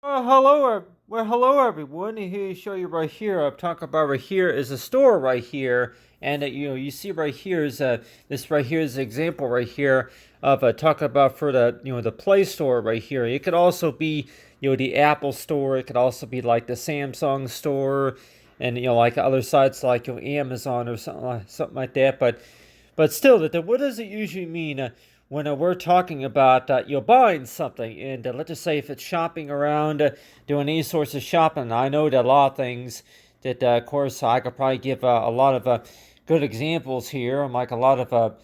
Hello everyone. Here you show you right here. I'm talking about right here is a store right here, and you see right here is this right here is an example right here of talking about for the the Play Store right here. It could also be the Apple Store. It could also be like the Samsung Store, and like other sites like Amazon or something like that. But still, what does it usually mean when we're talking about buying something? And let's just say if it's shopping around, doing any sorts of shopping. I know that a lot of things that, of course, I could probably give a lot of good examples here. Like a lot of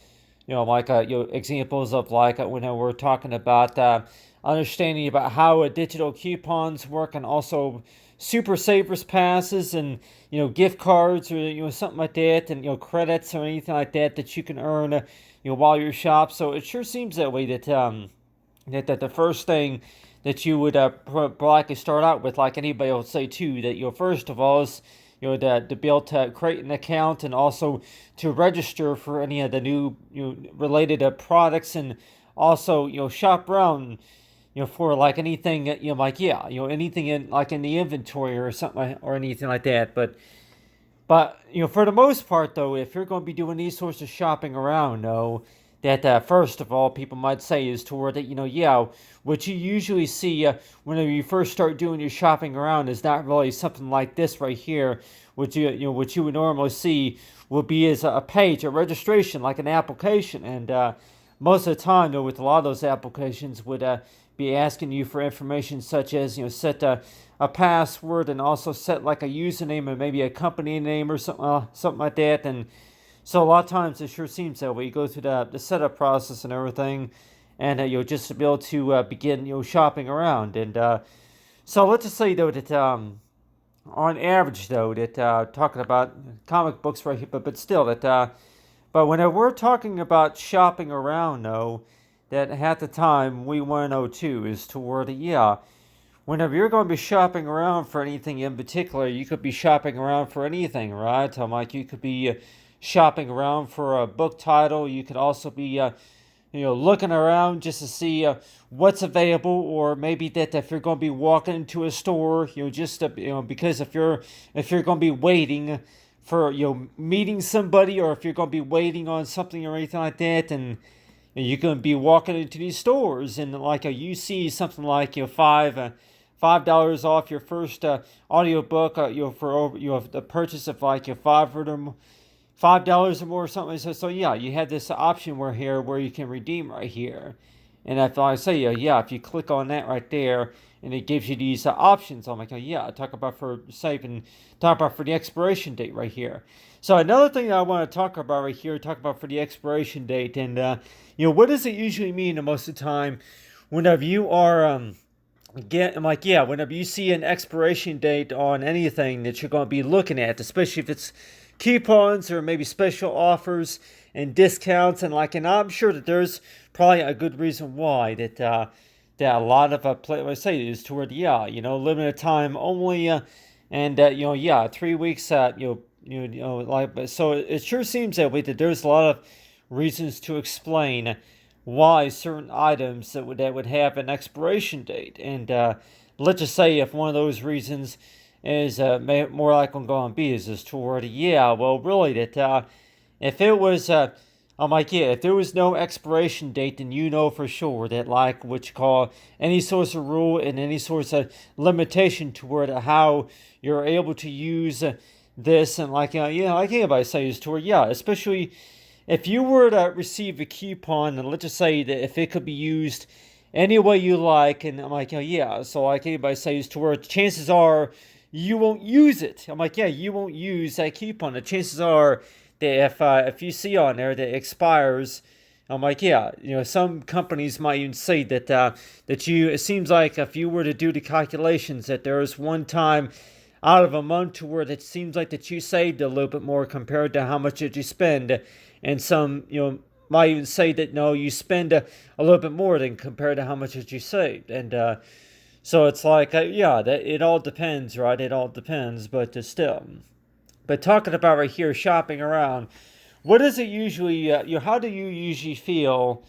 examples of like when we're talking about understanding about how digital coupons work, and also super savers passes, and gift cards, or something like that, and credits or anything like that you can earn while you shop. So it sure seems that way that the first thing that you would likely start out with, like anybody would say too, that first of all is to be able to create an account, and also to register for any of the new related products, and also shop around for like anything like anything in like in the inventory or something or anything like that. But for the most part, though, if you're going to be doing these sorts of shopping around, though, that first of all, people might say is toward that, what you usually see whenever you first start doing your shopping around is not really something like this right here, which what you would normally see would be as a page, a registration, like an application, and most of the time, though, with a lot of those applications would be asking you for information such as set a password, and also set like a username and maybe a company name or something like that. And so a lot of times it sure seems that way. You go through the setup process and everything, and just to be able to begin shopping around. And so let's just say though that on average though that talking about comic books right here, but still that but when we're talking about shopping around though, that half the time we want to know too is toward whenever you're going to be shopping around for anything in particular, you could be shopping around for anything, right? Like you could be shopping around for a book title. You could also be, looking around just to see what's available, or maybe that if you're going to be walking into a store, just because if you're going to be waiting for meeting somebody, or if you're going to be waiting on something or anything like that, and you're going to be walking into these stores, and like you see something like $5 off your first audiobook for the purchase of like your $5 or more or something. So yeah, you have this option where you can redeem right here, and if I say if you click on that right there, and it gives you these options. I'm like, oh yeah, talk about for saving, talk about for the expiration date right here. So another thing that I want to talk about right here, talk about for the expiration date, and what does it usually mean most of the time whenever you are whenever you see an expiration date on anything that you're going to be looking at, especially if it's coupons or maybe special offers and discounts, and I'm sure that there's probably a good reason why that a lot of I say is toward limited time only, and 3 weeks like. So it sure seems that way that there's a lot of reasons to explain why certain items that would have an expiration date. And let's just say if one of those reasons is more likely going to be is toward well, really that if it was I'm like, if there was no expiration date, then for sure that like what you call any source of rule and any source of limitation toward how you're able to use this, and like like anybody says toward especially if you were to receive a coupon, and let's just say that if it could be used any way you like, and I'm like, so like anybody says to where chances are you won't use it. I'm like, you won't use that coupon. The chances are that if you see on there that it expires, I'm like, some companies might even say that it seems like if you were to do the calculations that there is one time out of a month to where it seems like that you saved a little bit more compared to how much did you spend, and some might even say that no, you spend a little bit more than compared to how much did you saved. And so it's like that it all depends, right? It all depends, but still. But talking about right here, shopping around, what is it usually? How do you usually feel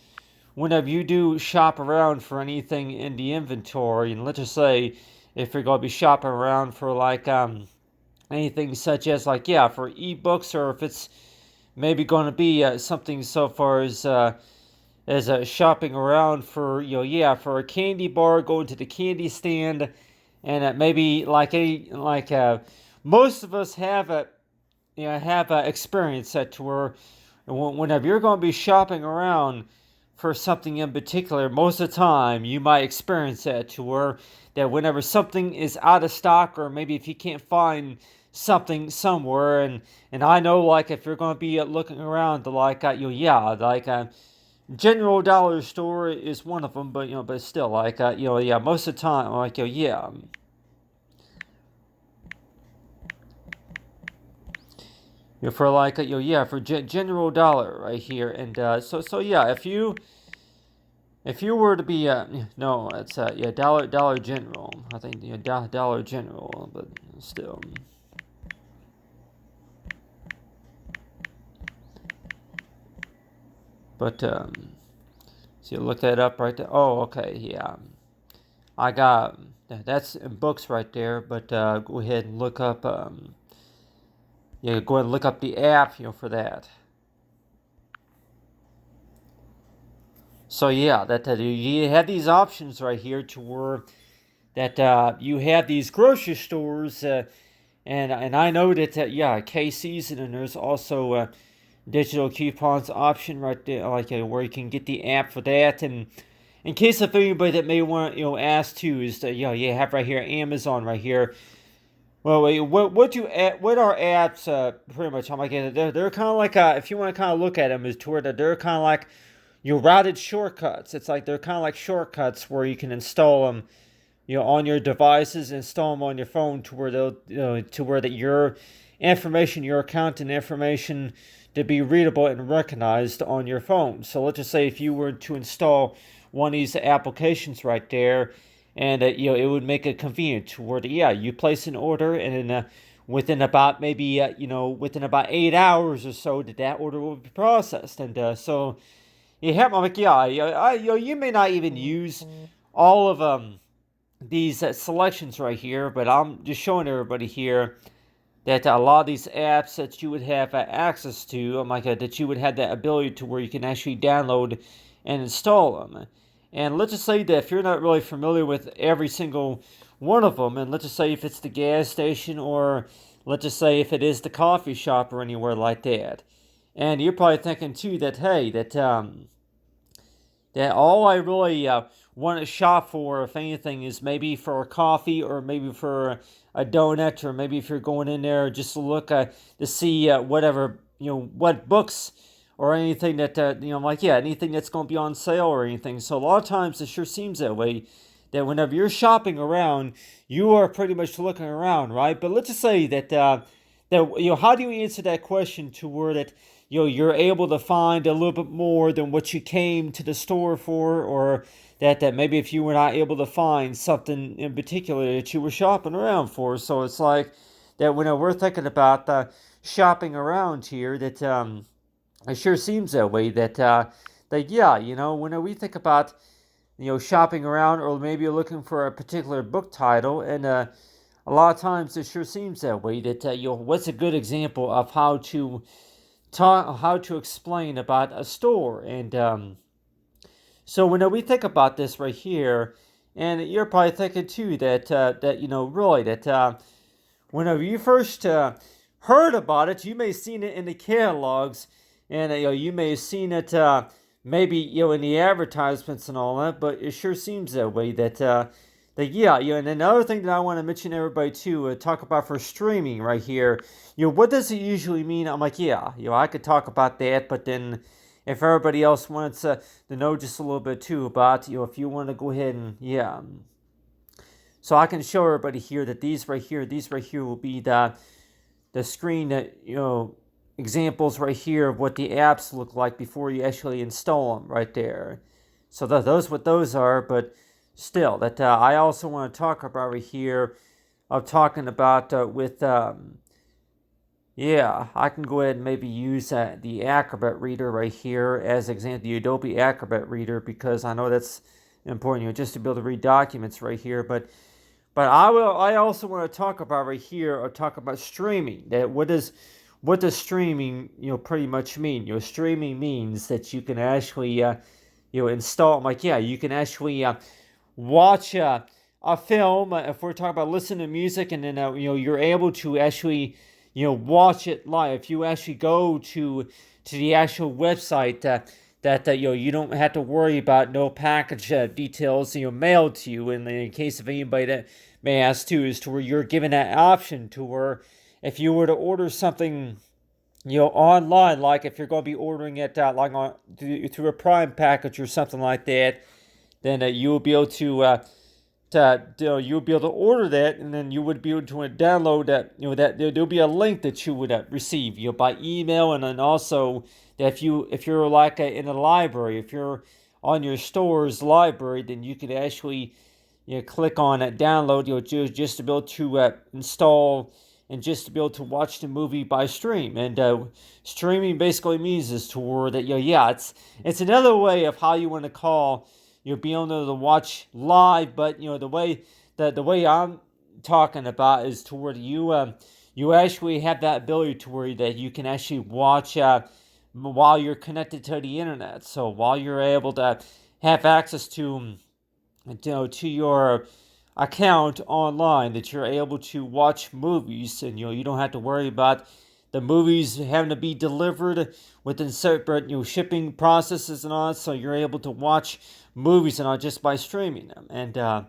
whenever you do shop around for anything in the inventory, and let's just say if you're going to be shopping around for like anything such as like yeah for ebooks, or if it's maybe going to be something so far as shopping around for yeah for a candy bar, going to the candy stand, and maybe like most of us have a have experience that to where whenever you're going to be shopping around for something in particular, most of the time you might experience that to where that whenever something is out of stock, or maybe if you can't find something somewhere, and I know like if you're going to be looking around to like General Dollar Store is one of them, but but still like yeah most of the time like yeah. For like yeah for General Dollar right here, and so yeah if you were to be no it's yeah Dollar General, I think Dollar General, but still. But so you look that up right there. Oh, okay, yeah. I got that's in books right there. But go ahead and look up. Yeah, go ahead and look up the app. For that. So yeah, that you have these options right here to where that you have these grocery stores, and I know that yeah, Casey's, and then there's also digital coupons option right there, like where you can get the app for that. And in case of anybody that may want ask too, is that you have right here Amazon right here. Well, wait, what are apps? Pretty much, I'm like they're kind of like if you want to kind of look at them, is toward that they're kind of like your routed shortcuts. It's like they're kind of like shortcuts where you can install them on your devices, install them on your phone to where they'll to where that your information, your account and information to be readable and recognized on your phone. So let's just say if you were to install one of these applications right there, and it would make it convenient to where yeah you place an order, and then within about maybe within about 8 hours or so that order will be processed. And so you have like yeah you may not even use all of these selections right here, but I'm just showing everybody here that a lot of these apps that you would have access to, like that you would have that ability to where you can actually download and install them. And let's just say that if you're not really familiar with every single one of them, and let's just say if it's the gas station, or let's just say if it is the coffee shop or anywhere like that, and you're probably thinking too that hey that all I really want to shop for, if anything, is maybe for a coffee, or maybe for a donut, or maybe if you're going in there just to look to see whatever what books or anything that like yeah anything that's going to be on sale or anything. So a lot of times it sure seems that way. That whenever you're shopping around, you are pretty much looking around, right? But let's just say that how do you answer that question to where that you're able to find a little bit more than what you came to the store for, or that maybe if you were not able to find something in particular that you were shopping around for. So it's like that when we're thinking about shopping around here, that it sure seems that way. That yeah, when we think about shopping around, or maybe you're looking for a particular book title, and a lot of times it sure seems that way. That what's a good example of how to explain about a store. And so when we think about this right here, and you're probably thinking too that really that whenever you first heard about it, you may have seen it in the catalogs, and you may have seen it maybe in the advertisements and all that. But it sure seems that way. That yeah, and another thing that I want to mention to everybody too, talk about for streaming right here. What does it usually mean? I'm like, yeah, I could talk about that, but then if everybody else wants to know just a little bit too about, if you want to go ahead and yeah. So I can show everybody here that these right here will be the screen that examples right here of what the apps look like before you actually install them right there. So those what those are, but still that I also want to talk about right here of talking about with Yeah, I can go ahead and maybe use the Acrobat Reader right here as an example, the Adobe Acrobat Reader, because I know that's important, just to be able to read documents right here. But I also want to talk about right here, or talk about streaming. That what does streaming pretty much mean? Streaming means that you can actually install, like, yeah, you can actually watch a film. If we're talking about listening to music, and then you're able to actually watch it live. If you actually go to the actual website, that you don't have to worry about no package details mailed to you. In the case of anybody that may ask too, is to where you're given that option to where if you were to order something online, like if you're going to be ordering it like on through a Prime package or something like that, then you will be able to you'll be able to order that, and then you would be able to download that. That there'll be a link that you would receive by email, and then also that if you're like in a library, if you're on your store's library, then you could actually click on that download, just to be able to install, and just to be able to watch the movie by stream. And streaming basically means is toward that yeah, it's another way of how you want to call being able to watch live. But the way I'm talking about is toward you actually have that ability to where that you can actually watch while you're connected to the internet. So while you're able to have access to your account online, that you're able to watch movies, and you don't have to worry about the movies having to be delivered within separate shipping processes and all that. So you're able to watch movies and all just by streaming them. And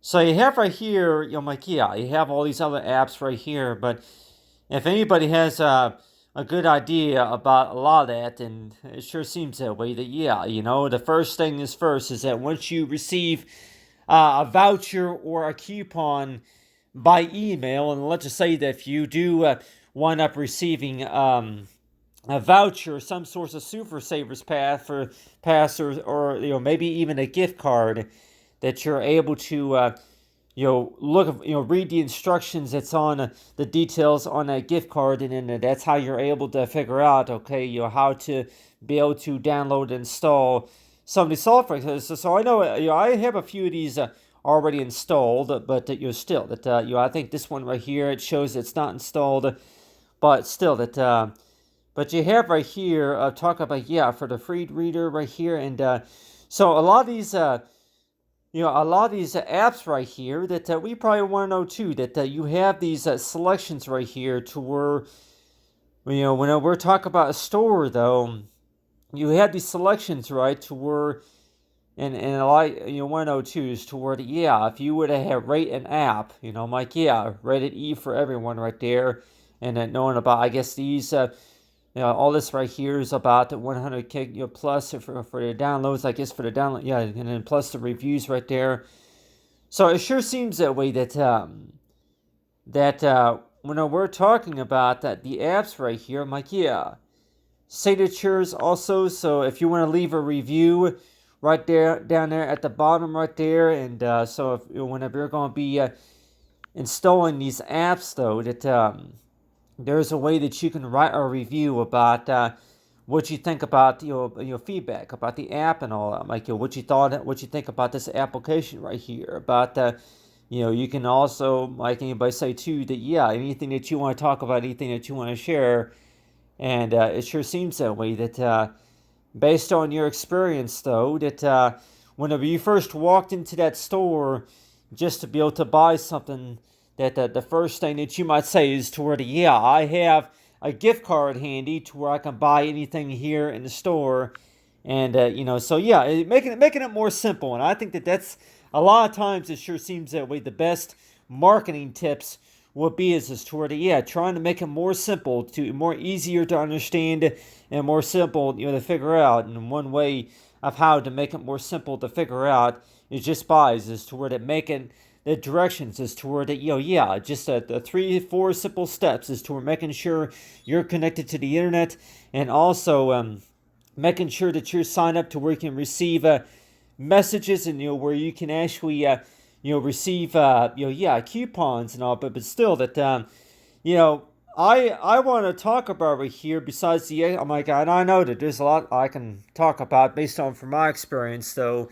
so you have right here, like, yeah, you have all these other apps right here. But if anybody has a good idea about a lot of that, and it sure seems that way, that yeah, the first thing is first is that once you receive a voucher or a coupon by email, and let's just say that if you do wind up receiving a voucher, some sort of Super Savers pass, or maybe even a gift card, that you're able to look, read the instructions that's on the details on that gift card, and then that's how you're able to figure out, okay, how to be able to download and install some of these software. So I know, I have a few of these already installed, but still that I think this one right here, it shows it's not installed, but still that. But you have right here talk about, yeah, for the free reader right here. And so a lot of these apps right here that we probably want to know too, that you have these selections right here to where when we're talking about a store, though, you have these selections right to where, and a lot want to know too is to where, yeah, if you would have rate an app, I'm like, yeah, rated E for everyone right there. And then knowing about, I guess, these all this right here is about the 100 gig plus for the downloads, I guess, for the download, yeah, and then plus the reviews right there. So it sure seems that way that when we're talking about that the apps right here, I'm like, yeah, signatures also. So if you want to leave a review right there, down there at the bottom right there, and so if whenever you're going to be installing these apps, though, that there's a way that you can write a review about what you think about feedback about the app and all that, like what you think about this application right here, about you can also, like anybody say too, that yeah, anything that you want to talk about, anything that you want to share. And it sure seems that way, that based on your experience, though, that whenever you first walked into that store just to be able to buy something, that the first thing that you might say is toward, yeah, I have a gift card handy to where I can buy anything here in the store. And so yeah, making it more simple. And I think that's a lot of times, it sure seems that way, the best marketing tips would be is toward, yeah, trying to make it more simple, to more easier to understand, and more simple to figure out. And one way of how to make it more simple to figure out is just is toward it making the directions is toward it, yeah, just the 3-4 simple steps is toward making sure you're connected to the internet, and also making sure that you're signed up to where you can receive messages, and where you can actually receive yeah, coupons and all. But still that I want to talk about right here. Besides the, oh my God, I know that there's a lot I can talk about based on from my experience, though.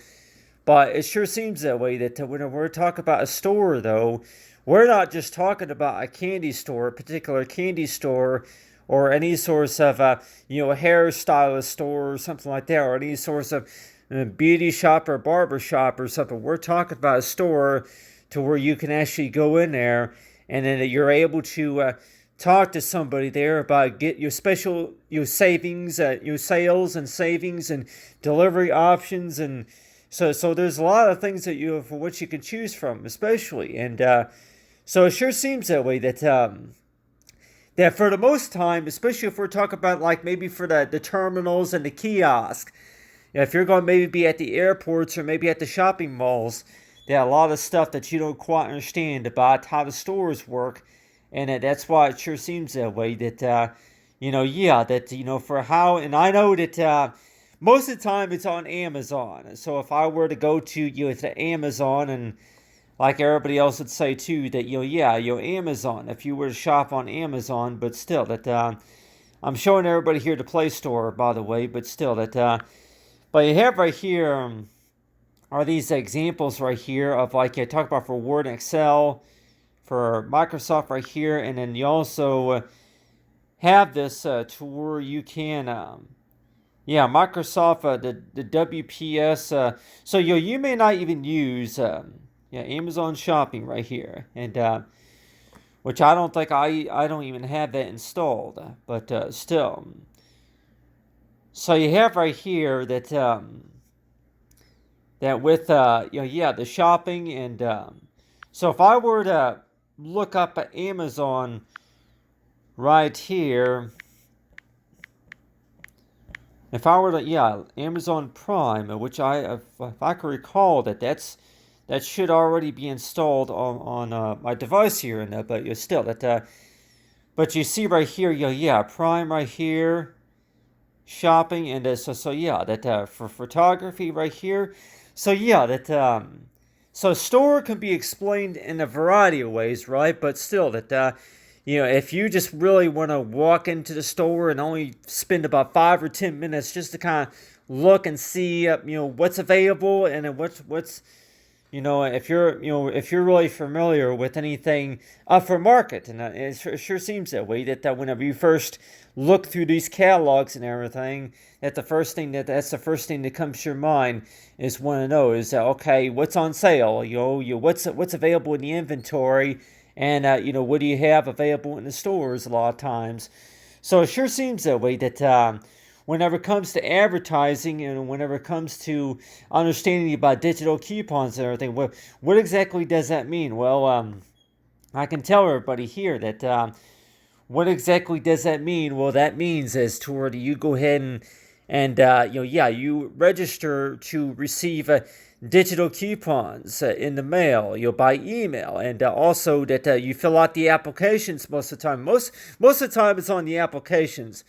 But it sure seems that way. That when we're talking about a store, though, we're not just talking about a candy store, a particular candy store, or any source of a hairstylist store or something like that, or any source of beauty shop or barber shop or something. We're talking about a store to where you can actually go in there and then you're able to talk to somebody there about get your special your savings, your sales and savings and delivery options, and so there's a lot of things that you for which you can choose from, especially, and so it sure seems that way that for the most time, especially if we're talking about like maybe for the terminals and the kiosk, if you're going to maybe be at the airports or maybe at the shopping malls, there are a lot of stuff that you don't quite understand about how the stores work, and that's why it sure seems that way. That yeah, that for how, and I know that most of the time it's on Amazon. So if I were to go to to Amazon and like everybody else would say too, that yeah, Amazon. If you were to shop on Amazon, but still that I'm showing everybody here the Play Store, by the way, but still that but you have right here are these examples right here of like you talk about for Word and Excel, for Microsoft right here, and then you also have this to where you can, yeah, Microsoft, the WPS. So you may not even use yeah, Amazon Shopping right here, and which I don't think I don't even have that installed, but still. So you have right here that that with yeah, the shopping, and so if I were to look up at Amazon right here, if I were to, yeah, Amazon Prime, which if I can recall that should already be installed on my device here, and but you still that but you see right here, yeah, Prime right here, shopping, and so yeah, that for photography right here, so yeah, that so store can be explained in a variety of ways, right? But still that if you just really want to walk into the store and only spend about 5 or 10 minutes just to kind of look and see what's available, and then what's if you're really familiar with anything for market, and it sure seems that way, that whenever you first look through these catalogs and everything, that's the first thing that comes to your mind is want to know is okay, what's on sale, what's available in the inventory, and what do you have available in the stores a lot of times. So it sure seems that way that whenever it comes to advertising and whenever it comes to understanding about digital coupons and everything, what exactly does that mean? Well, I can tell everybody here that what exactly does that mean? Well, that means is to where you go ahead and yeah, you register to receive digital coupons in the mail, by email, and also that you fill out the applications most of the time. Most of the time, it's on the applications.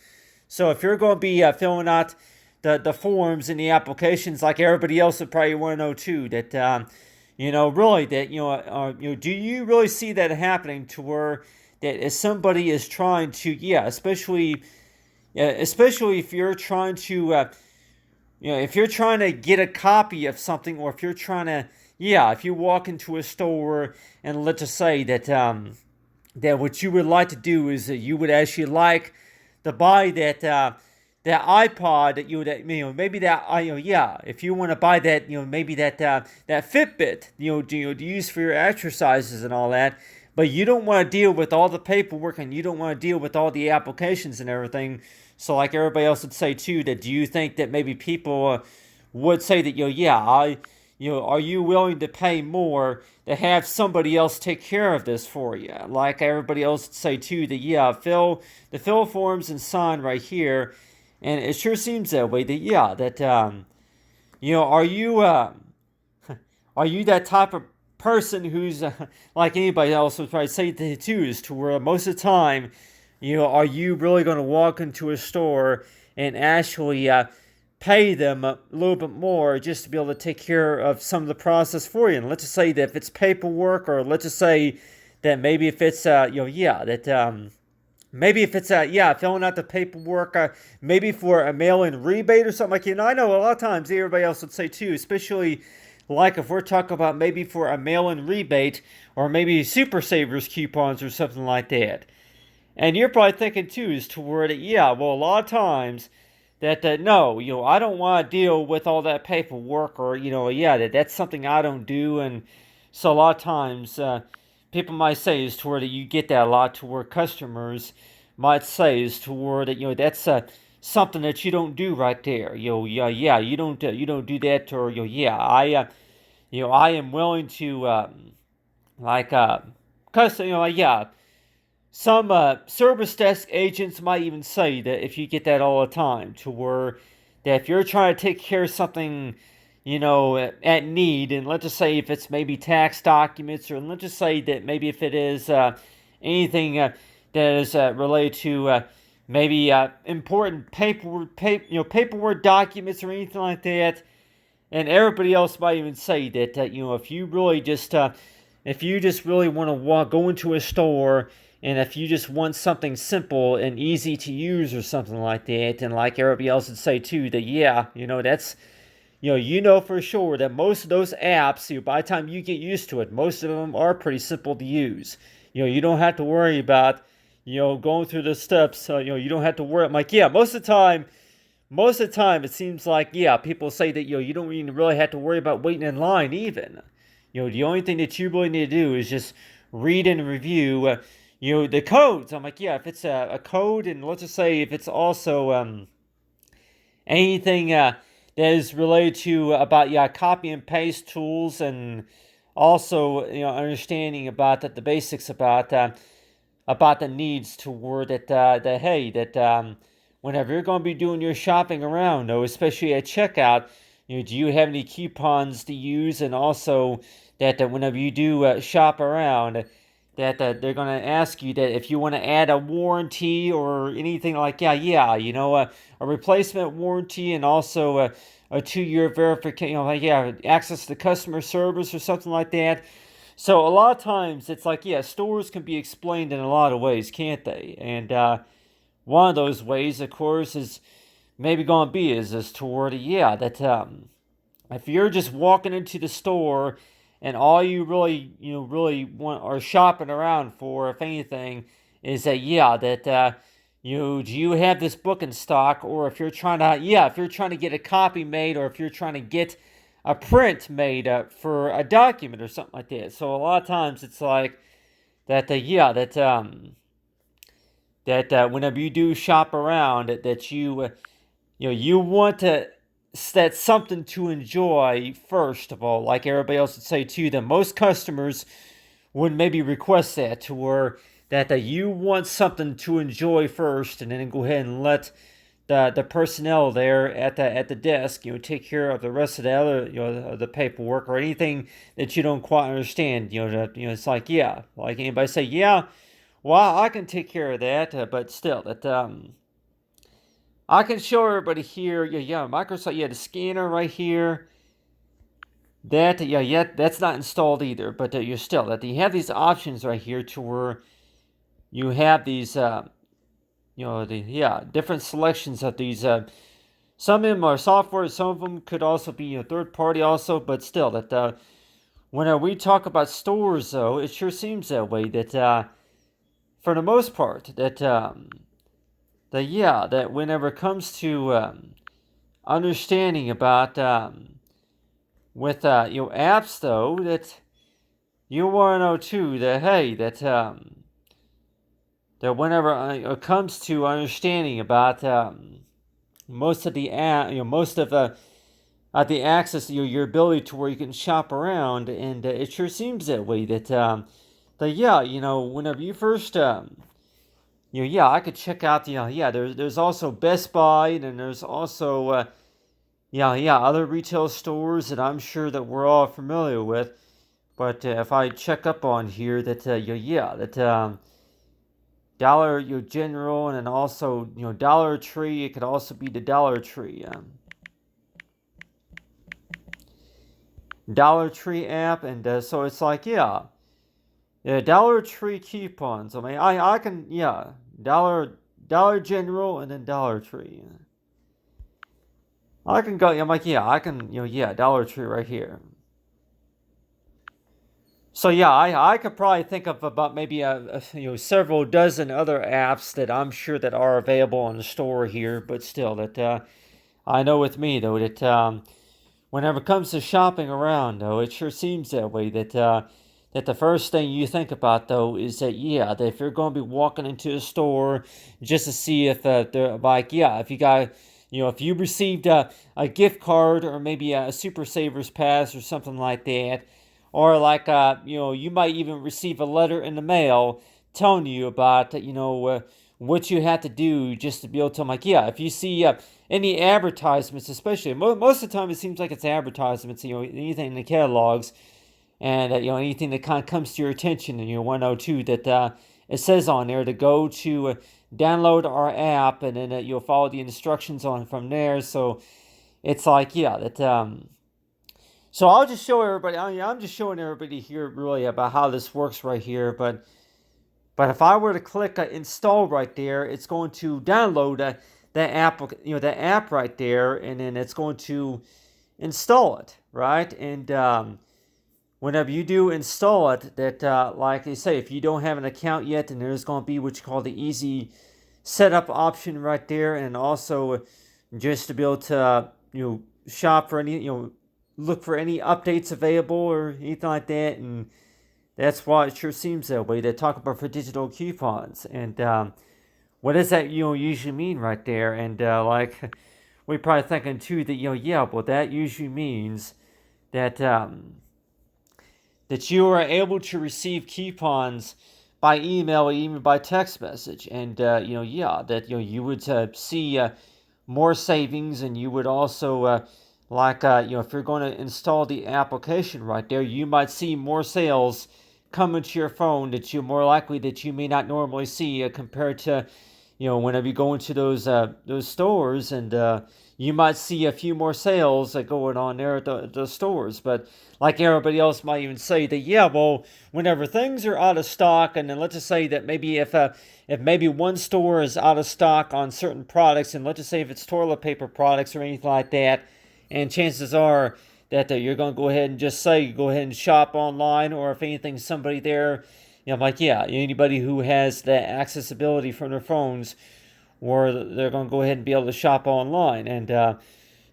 So if you're going to be filling out the forms and the applications, like everybody else would probably want to know too, that really that do you really see that happening to where that if somebody is trying to, yeah, especially if you're trying to if you're trying to get a copy of something, or if you're trying to, yeah, if you walk into a store and let's just say that that what you would like to do is that you would actually like to buy that iPod, that you would, maybe that yeah, if you want to buy that, maybe that that Fitbit, to use for your exercises and all that, but you don't want to deal with all the paperwork and you don't want to deal with all the applications and everything. So like everybody else would say too, that do you think that maybe people would say that yeah, are you willing to pay more to have somebody else take care of this for you? Like everybody else would say too, that yeah, fill forms and sign right here, and it sure seems that way. That yeah, that are you that type of person who's like anybody else would probably say too, is to where most of the time, are you really going to walk into a store and actually pay them a little bit more just to be able to take care of some of the process for you? And let's just say that if it's paperwork, or let's just say that maybe if it's yeah, that maybe if it's filling out the paperwork, maybe for a mail-in rebate or something like that. I know a lot of times everybody else would say too, especially like if we're talking about maybe for a mail-in rebate or maybe Super Savers coupons or something like that. And you're probably thinking too is toward it, well, a lot of times that no, I don't want to deal with all that paperwork, or that's something I don't do. And so a lot of times people might say is toward it, you get that a lot toward customers might say is toward it, that's something that you don't do right there. You don't do that, or I am willing to like custom, some service desk agents might even say that if you get that all the time, to where that if you're trying to take care of something, at need, and let's just say if it's maybe tax documents, or let's just say that maybe if it is anything that is related to maybe important paperwork documents or anything like that, and everybody else might even say that if you really just if you just really want to go into a store, and if you just want something simple and easy to use or something like that, and like everybody else would say too, that that's for sure that most of those apps, by the time you get used to it, most of them are pretty simple to use. You don't have to worry about going through the steps. You don't have to worry. I'm like, most of the time, it seems like, people say that, you don't even really have to worry about waiting in line even. The only thing that you really need to do is just read and review, the codes. I'm like, if it's a code, and let's just say if it's also anything that is related to about, copy and paste tools, and also, understanding about the basics about the needs toward that hey, that whenever you're going to be doing your shopping around, though, especially at checkout, do you have any coupons to use? And also that whenever you do shop around, that they're going to ask you that if you want to add a warranty or anything like a replacement warranty, and also a 2-year verification, access to customer service or something like that. So a lot of times it's like, stores can be explained in a lot of ways, can't they? And one of those ways, of course, is maybe going to be is toward that if you're just walking into the store, and all you really want are shopping around for, if anything, is that do you have this book in stock, or if you're trying to get a copy made, or if you're trying to get a print made for a document or something like that. So a lot of times it's like that whenever you do shop around, that you want to set something to enjoy first of all, like everybody else would say too, that most customers would maybe request that, to where that you want something to enjoy first, and then go ahead and let the personnel there at the desk take care of the rest of the other the paperwork or anything that you don't quite understand. It's like, like anybody say, well, I can take care of that, but still that I can show everybody here. Microsoft, the scanner right here. That that's not installed either. But you're still that you have these options right here, to where you have these different selections of these. Some of them are software. Some of them could also be third party also. But still that when we talk about stores, though, it sure seems that way. That for the most part, that whenever it comes to understanding about with apps, though, that you want to know too that hey, that whenever it comes to understanding about most of the most of the access, your ability to where you can shop around, and it sure seems that way. Whenever you first I could check out there's also Best Buy, and there's also other retail stores that I'm sure that we're all familiar with. But if I check up on here, that Dollar General, and then also Dollar Tree, it could also be the Dollar Tree Dollar Tree app. And so it's like, Yeah, Dollar Tree coupons. I mean, I can, yeah, Dollar General and then Dollar Tree. I can go. I'm like, yeah, I can, yeah, Dollar Tree right here. So yeah, I could probably think of about maybe several dozen other apps that I'm sure that are available in the store here, but still that I know with me though that whenever it comes to shopping around though, it sure seems that way that the first thing you think about though is that yeah, that if you're going to be walking into a store just to see if they're like yeah, if you got if you received a gift card or maybe a Super Savers pass or something like that, or like you might even receive a letter in the mail telling you about what you have to do just to be able to like yeah, if you see any advertisements, especially most of the time it seems like it's advertisements, anything in the catalogs, and anything that kind of comes to your attention in your 102 that it says on there to go to download our app, and then you'll follow the instructions on from there. So it's like yeah that so I'll just show everybody. I'm just showing everybody here really about how this works right here. But if I were to click install right there, it's going to download that app, the app right there, and then it's going to install it, right? And whenever you do install it, that like I say, if you don't have an account yet, then there's going to be what you call the easy setup option right there, and also just to be able to shop for any look for any updates available or anything like that, and that's why it sure seems that way. They talk about for digital coupons, and what does that usually mean right there? And like we're probably thinking too that yeah, well that usually means that that you are able to receive coupons by email or even by text message, and yeah, that you would see more savings, and you would also like if you're going to install the application right there, you might see more sales coming to your phone that you're more likely that you may not normally see compared to whenever you go into those stores, and you might see a few more sales going on there at the stores. But like everybody else might even say that yeah, well, whenever things are out of stock, and then let's just say that maybe if maybe one store is out of stock on certain products, and let's just say if it's toilet paper products or anything like that, and chances are that you're going to go ahead and just say go ahead and shop online, or if anything somebody there like yeah, anybody who has the accessibility from their phones, or they're going to go ahead and be able to shop online. And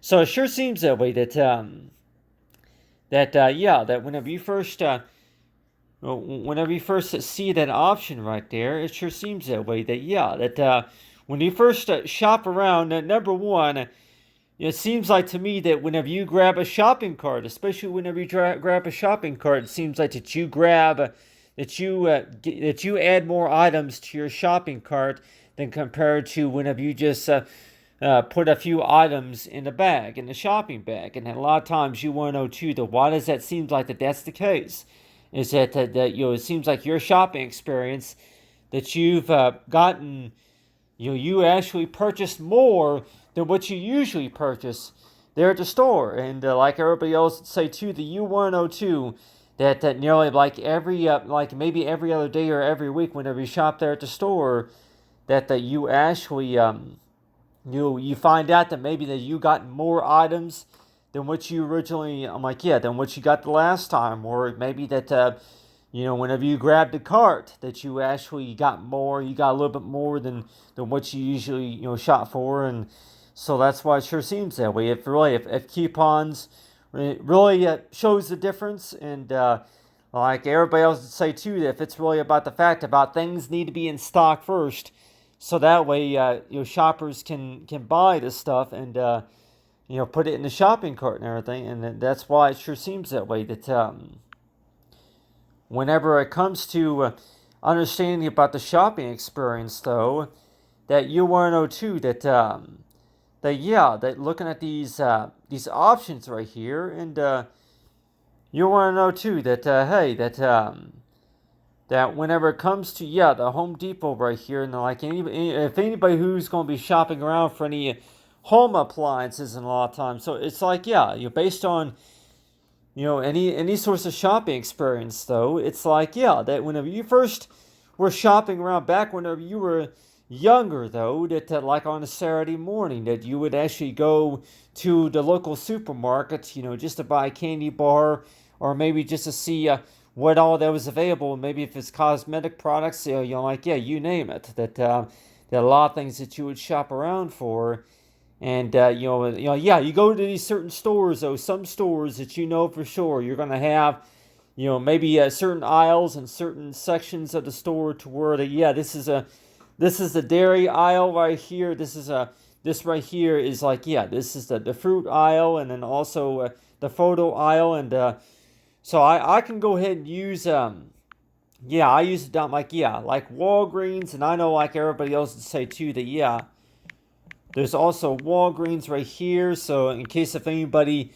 so it sure seems that way that yeah, that whenever you first see that option right there, it sure seems that way that yeah, that when you first shop around, number one, it seems like to me that whenever you grab a shopping cart, especially whenever you grab a shopping cart, it seems like that you grab that you add more items to your shopping cart than compared to whenever you just put a few items in the bag, in the shopping bag. And a lot of times you want to know too that why does that seem like that's the case? Is that it seems like your shopping experience that you've gotten you actually purchased more than what you usually purchase there at the store. And like everybody else would say too, the U102 that nearly like every like maybe every other day or every week whenever you shop there at the store, that you actually you find out that maybe that you got more items than what you originally than what you got the last time, or maybe that whenever you grabbed the cart that you actually got more, you got a little bit more than what you usually shop for. And so that's why it sure seems that way. If coupons really shows the difference, and like everybody else would say too, that if it's really about the fact about things need to be in stock first, so that way shoppers can buy this stuff and put it in the shopping cart and everything. And that's why it sure seems that way that whenever it comes to understanding about the shopping experience, though, that you want to know too that yeah, that looking at these options right here, and you want to know too that hey, that whenever it comes to yeah, the Home Depot right here, and like if anybody who's going to be shopping around for any home appliances, and a lot of times, so it's like yeah, based on any sorts of shopping experience, though, it's like, yeah, that whenever you first were shopping around, back whenever you were younger, though, that like on a Saturday morning, that you would actually go to the local supermarket, just to buy a candy bar, or maybe just to see what all that was available. Maybe if it's cosmetic products, like, yeah, you name it. That a lot of things that you would shop around for. And yeah, you go to these certain stores, though. Some stores that you know for sure you're gonna have, maybe certain aisles and certain sections of the store to where yeah, this is the dairy aisle right here. This right here is like, yeah, this is the fruit aisle, and then also the photo aisle, and so I can go ahead and use yeah, I use it down like, yeah, like Walgreens, and I know like everybody else would say too that, yeah, there's also Walgreens right here. So in case of anybody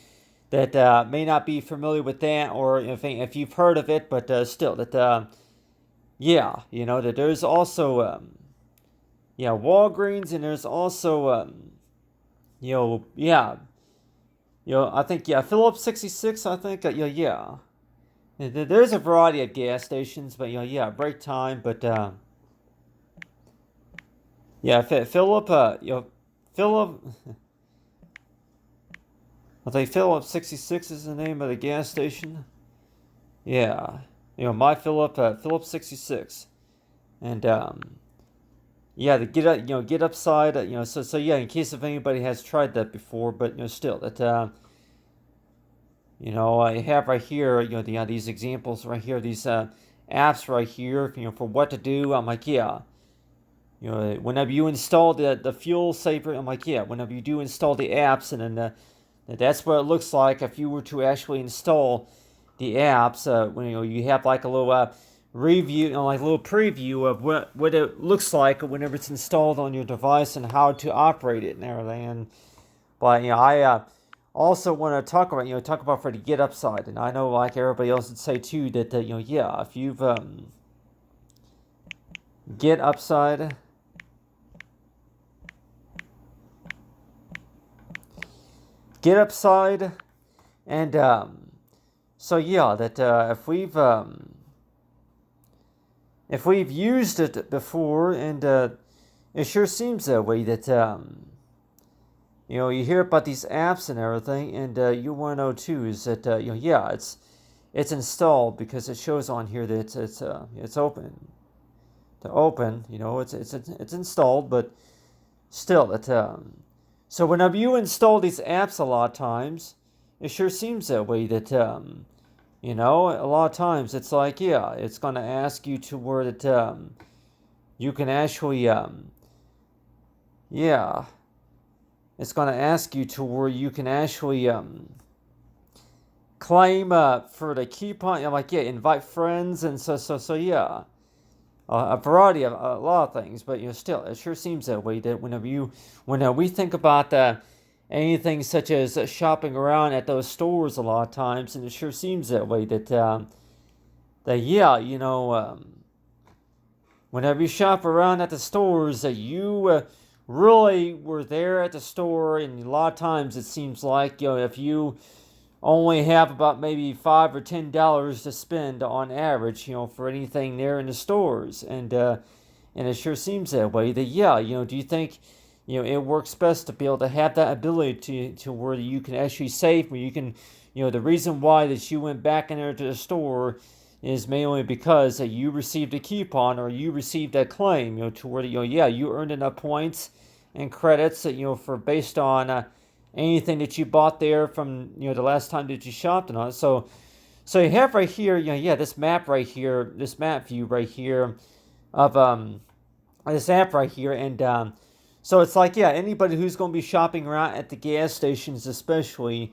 that may not be familiar with that, or if you've heard of it, but still that yeah, that there's also yeah, Walgreens, and there's also yeah, I think, yeah, Phillips 66, I think, yeah. There's a variety of gas stations, but yeah, break time, but yeah, Philip, Philip, I think Philip 66 is the name of the gas station. Yeah, my Philip 66, and yeah, the get upside, so yeah, in case if anybody has tried that before, but still that I have right here, these examples right here, these apps right here, for what to do. I'm like, yeah, whenever you install the fuel saver, I'm like, yeah, whenever you do install the apps, and then that's what it looks like if you were to actually install the apps. When you have like a little review, like a little preview of what it looks like whenever it's installed on your device and how to operate it and everything. But I also want to talk about for the get upside, and I know like everybody else would say too that yeah, if you've get upside. Get upside, and so yeah, that if we've used it before, and it sure seems that way, that you hear about these apps and everything, and you want to know too is that yeah, it's installed, because it shows on here that it's open to open. It's installed, but still that so whenever you install these apps, a lot of times, it sure seems that way, that a lot of times it's like, yeah, it's gonna ask you to where that you can actually yeah, it's gonna ask you to where you can actually claim for the coupon. I'm like, yeah, invite friends, and so yeah. A variety of a lot of things, but still, it sure seems that way, that when we think about anything such as shopping around at those stores, a lot of times, and it sure seems that way, that yeah, whenever you shop around at the stores, that you really were there at the store, and a lot of times it seems like if you only have about maybe $5 or $10 to spend on average, for anything there in the stores, and it sure seems that way. That yeah, do you think it works best to be able to have that ability to where you can actually save, where you can, the reason why that you went back in there to the store is mainly because that you received a coupon, or you received a claim, to where yeah, you earned enough points and credits that for based on anything that you bought there from the last time that you shopped and all. So you have right here, yeah, this map right here, this map view right here of this app right here, and so it's like, yeah, anybody who's going to be shopping around at the gas stations, especially,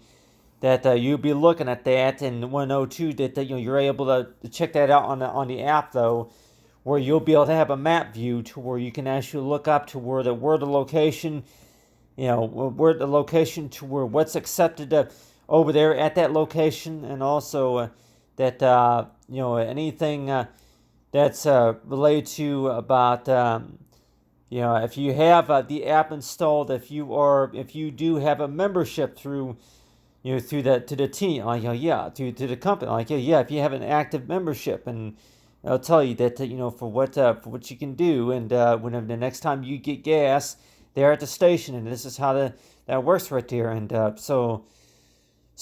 that you'll be looking at that, and want to know too that you're able to check that out on the app, though, where you'll be able to have a map view to where you can actually look up to where the location, where the location to where what's accepted over there at that location, and also that anything that's related to about if you have the app installed, if you do have a membership through through that to the team, like, yeah, to the company, like, yeah, if you have an active membership, and it'll tell you that, for what you can do, and whenever the next time you get gas there at the station, and this is how that works right there, and so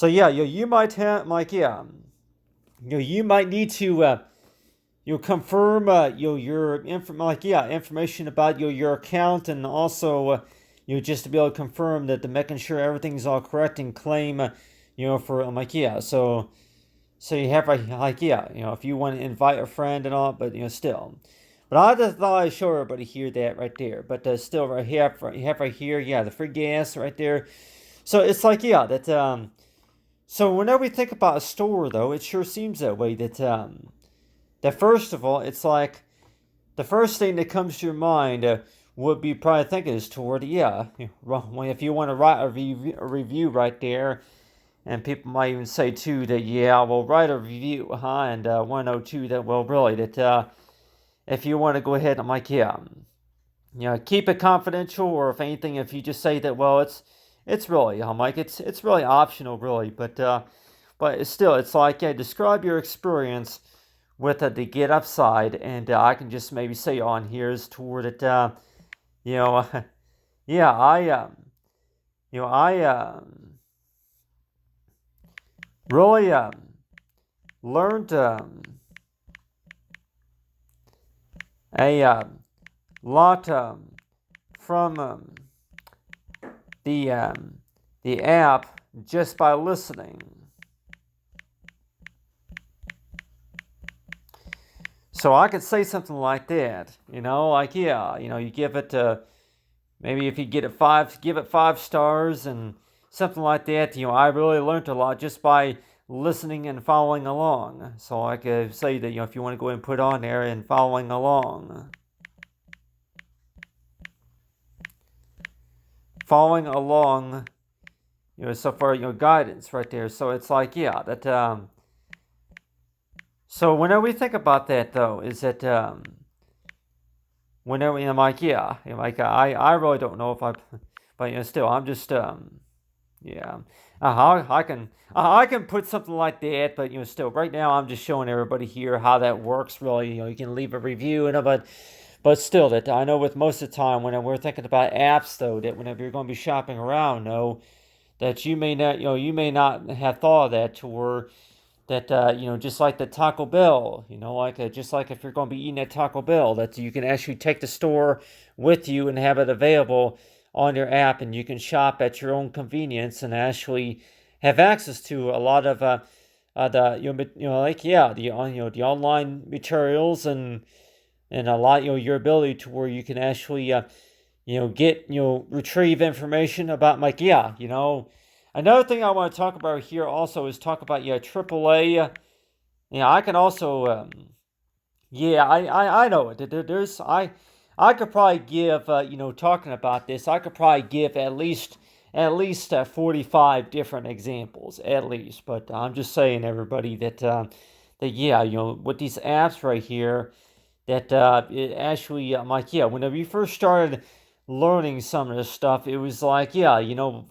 yeah, you might have, like, yeah, you might need to confirm information about your account, and also just to be able to confirm that the making sure everything's all correct, and claim for, like, yeah, so you have, like, yeah, if you want to invite a friend and all, but still. But I just thought I'd show everybody here that right there. But still, right here, you have right here, yeah, the free gas right there. So it's like, yeah, that so whenever we think about a store, though, it sure seems that way. That first of all, it's like the first thing that comes to your mind would be probably thinking is toward, yeah, if you want to write a review right there, and people might even say too that, yeah, well, write a review, huh? And 102 that, well, really, that if you want to go ahead, I'm like, yeah, keep it confidential, or if anything, if you just say that, well, it's really, I'm like, it's really optional, really, but it's still, it's like, yeah, describe your experience with the Get Upside, and I can just maybe say on here is toward it, you know, yeah, I really learned a lot from the the app just by listening. So I could say something like that, like, yeah, you give it maybe if you get it give it 5 stars, and something like that. I really learned a lot just by listening and following along. So I could say that, if you want to go ahead and put on there and following along. Following along, so far, guidance right there. So it's like, yeah, that, so whenever we think about that, though, is that, whenever, I'm like, yeah, like, I really don't know if but, still, I'm just, yeah, I can put something like that, but, still, right now, I'm just showing everybody here how that works, really. You can leave a review, but still, that I know with most of the time when we're thinking about apps, though, that whenever you're going to be shopping around, that you may not have thought of that, to where that just like the Taco Bell, like, just like if you're going to be eating at Taco Bell, that you can actually take the store with you and have it available on your app, and you can shop at your own convenience, and actually have access to a lot of the like, yeah, the online materials, and a lot, your ability to where you can actually get, retrieve information about, like, yeah, another thing I want to talk about here also is talk about, yeah, AAA. I can also yeah, I know it. There's I could probably give, talking about this, I could probably give at least 45 different examples at least. But I'm just saying, everybody, that, yeah, with these apps right here, that it actually, like, yeah, whenever you first started learning some of this stuff, it was like, yeah,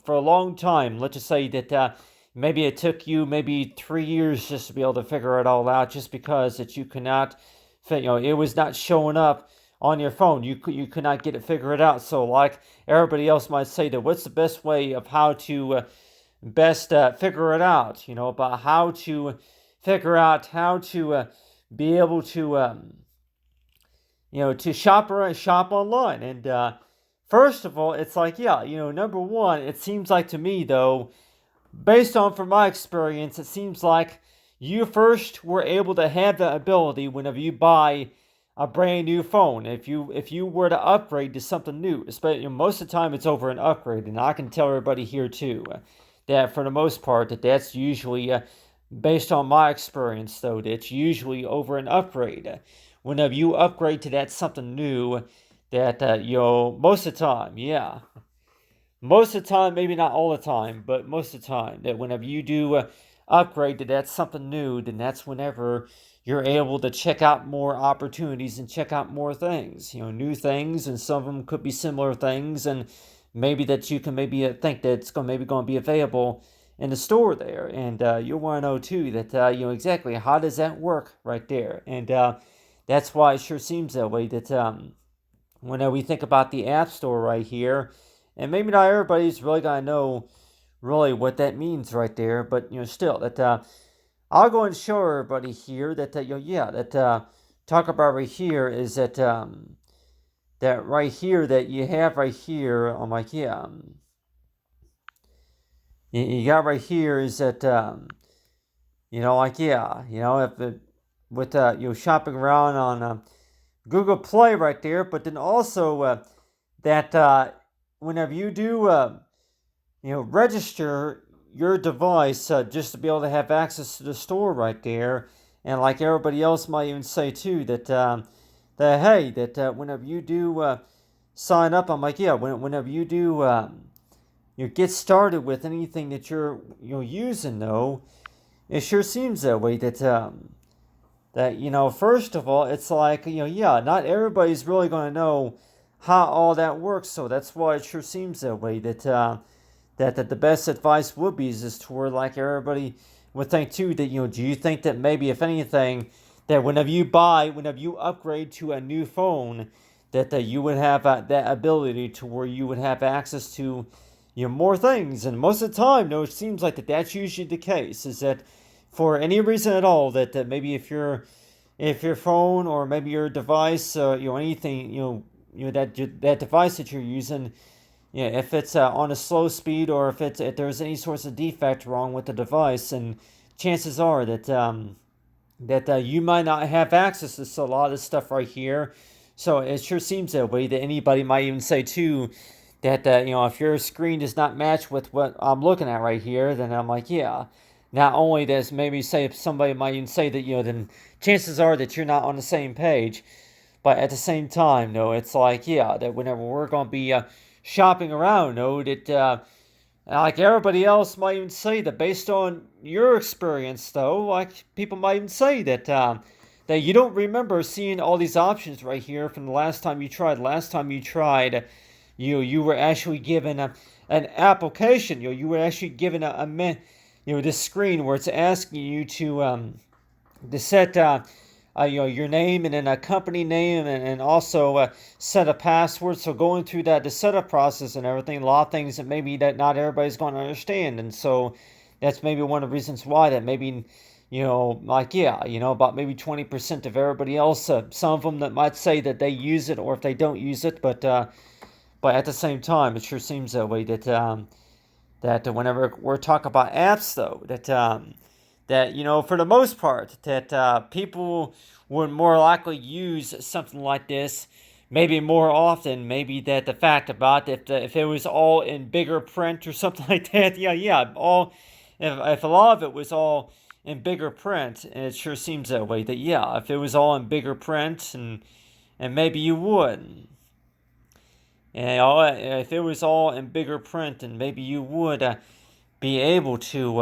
for a long time, let's just say that maybe it took you maybe 3 years just to be able to figure it all out, just because that you could not, it was not showing up on your phone. You could not get it figured out. So, like everybody else might say, that what's the best way of how to best figure it out, about how to figure out how to be able to to shop online. And first of all, it's like, yeah, number one, it seems like to me, though, based on from my experience, it seems like you first were able to have the ability whenever you buy a brand new phone. If you were to upgrade to something new, especially, most of the time it's over an upgrade, and I can tell everybody here too that for the most part that's usually based on my experience, though, that's usually over an upgrade. Whenever you upgrade to that something new, that most of the time, yeah, most of the time, maybe not all the time, but most of the time, that whenever you do upgrade to that something new, then that's whenever you're able to check out more opportunities and check out more things, new things, and some of them could be similar things, and maybe that you can maybe think that it's going maybe going to be available in the store there, and you'll want to know too that exactly how does that work right there, and that's why it sure seems that way. That when we think about the App Store right here, and maybe not everybody's really gonna know really what that means right there, but still that I'll go and show everybody here that talk about right here is that that right here that you have right here. I'm like, you got right here is that if it, with shopping around on Google Play right there, but then also that whenever you do register your device just to be able to have access to the store right there, and like everybody else might even say too that that hey that whenever you do sign up, I'm like whenever you do get started with anything that you're using though, it sure seems that way that first of all, it's like not everybody's really going to know how all that works, so that's why it sure seems that way that that the best advice would be is just to where like everybody would think too that do you think that maybe if anything that whenever you upgrade to a new phone that you would have that ability to where you would have access to more things, and most of the time no, it seems like that's usually the case is that for any reason at all that maybe if your phone or maybe your device anything that device that you're using, if it's on a slow speed or if there's any sorts of defect wrong with the device, and chances are that you might not have access to a lot of stuff right here. So it sure seems that way that anybody might even say too that if your screen does not match with what I'm looking at right here, then I'm like not only does maybe say somebody might even say that then chances are that you're not on the same page, but at the same time no, it's like that whenever we're gonna be shopping around, no, that like everybody else might even say that based on your experience though, like people might even say that that you don't remember seeing all these options right here from the last time you tried. You were actually given an application. You were actually given this screen where it's asking you to set your name and then a company name, and also set a password. So going through that the setup process and everything, a lot of things that maybe that not everybody's going to understand, and so that's maybe one of the reasons why that maybe about maybe 20% of everybody else, some of them that might say that they use it or if they don't use it, but at the same time it sure seems that way that that whenever we're talking about apps though that for the most part that people would more likely use something like this maybe more often, maybe that the fact about if it was all in bigger print or something like that, all if a lot of it was all in bigger print, and it sure seems that way that if it was all in bigger print, and maybe you would. And if it was all in bigger print, and maybe you would be able to,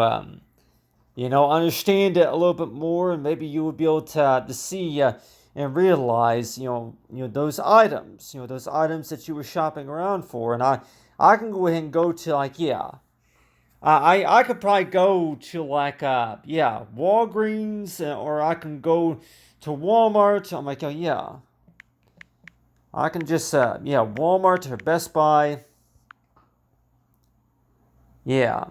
understand it a little bit more, and maybe you would be able to see and realize, those items that you were shopping around for. And I can go ahead and go to I could probably go to Walgreens, or I can go to Walmart. I'm like, I can just Walmart or Best Buy. Yeah.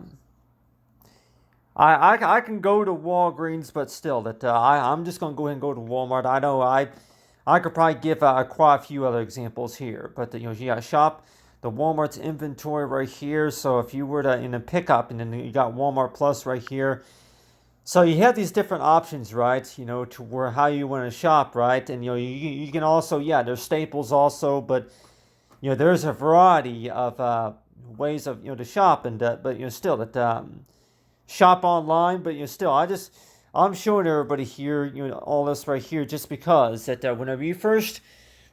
I can go to Walgreens, but still, that I'm just gonna go ahead and go to Walmart. I know I could probably give quite a few other examples here, but shop the Walmart's inventory right here. So if you were to in a pickup, and then you got Walmart Plus right here. So you have these different options, right? To where how you want to shop, right? And you can also there's staples also, but there's a variety of ways of to shop, and but still that shop online, but still I'm showing everybody here all this right here just because that whenever you first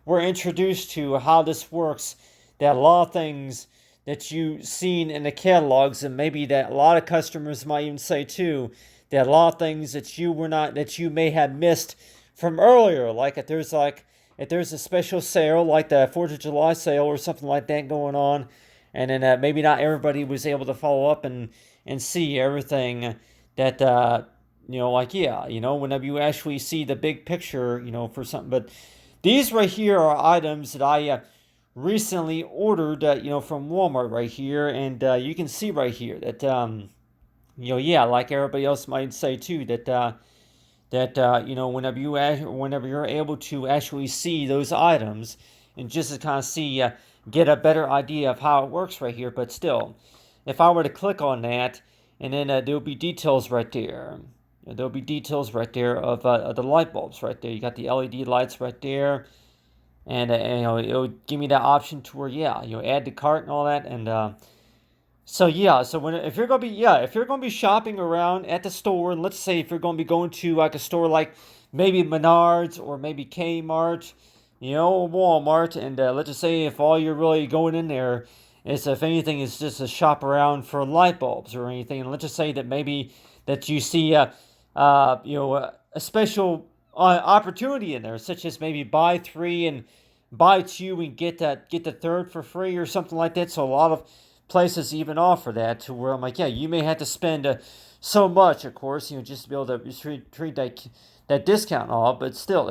were introduced to how this works, that a lot of things that you seen in the catalogs, and maybe that a lot of customers might even say too, that a lot of things that you may have missed from earlier, like if there's a special sale like the 4th of July sale or something like that going on, and then maybe not everybody was able to follow up and and see everything that like, yeah, whenever you actually see the big picture, for something. But these right here are items that I recently ordered, from Walmart right here, and you can see right here that yeah, like everybody else might say too, that whenever you're able to actually see those items and just to kind of see get a better idea of how it works right here. But still, if I were to click on that, and then there'll be details right there. There'll be details right there of the light bulbs right there. You got the LED lights right there, and it'll give me that option to where, yeah, add to cart and all that. And so yeah, so if you're gonna be shopping around at the store, and let's say if you're gonna be going to like a store like maybe Menards or maybe Kmart, or Walmart, and let's just say if all you're really going in there is, if anything, is just a shop around for light bulbs or anything, and let's just say that maybe that you see a special opportunity in there, such as maybe buy three and buy two and get the third for free or something like that. So a lot of places even offer that, to where I'm like, yeah, you may have to spend so much, of course, just to be able to treat that discount off, but still,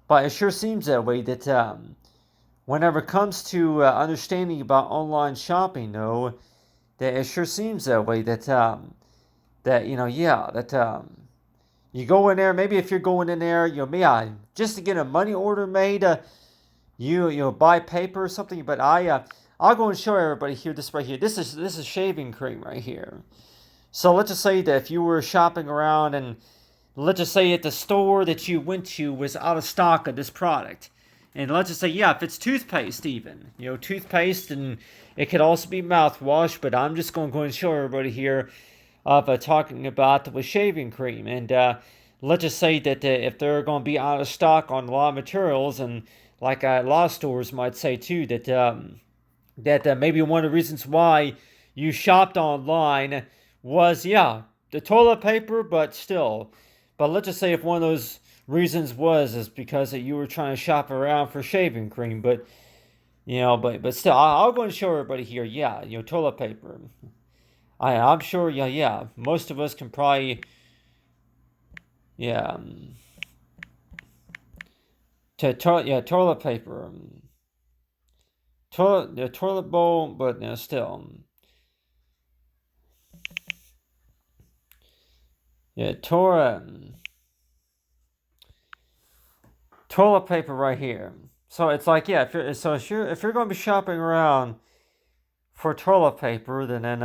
but it sure seems that way that whenever it comes to understanding about online shopping, though, that it sure seems that way that yeah, that you go in there, maybe if you're going in there, just to get a money order made, you buy paper or something. But I'll go and show everybody here, this right here. This is shaving cream right here. So let's just say that if you were shopping around, and let's just say at the store that you went to was out of stock of this product. And let's just say, yeah, if it's toothpaste, even, toothpaste, and it could also be mouthwash, but I'm just going to go and show everybody here of talking about with shaving cream. And let's just say that if they're going to be out of stock on a lot of materials, and like a lot of stores might say too, that maybe one of the reasons why you shopped online was, yeah, the toilet paper, but still. But let's just say if one of those reasons is because that you were trying to shop around for shaving cream, but but still, I'll go and show everybody here. Yeah, toilet paper. I'm sure. Yeah. Most of us can probably. Yeah. Toilet paper. Toilet bowl, but still. Yeah, toilet paper right here. So it's like, yeah, if you're going to be shopping around for toilet paper, then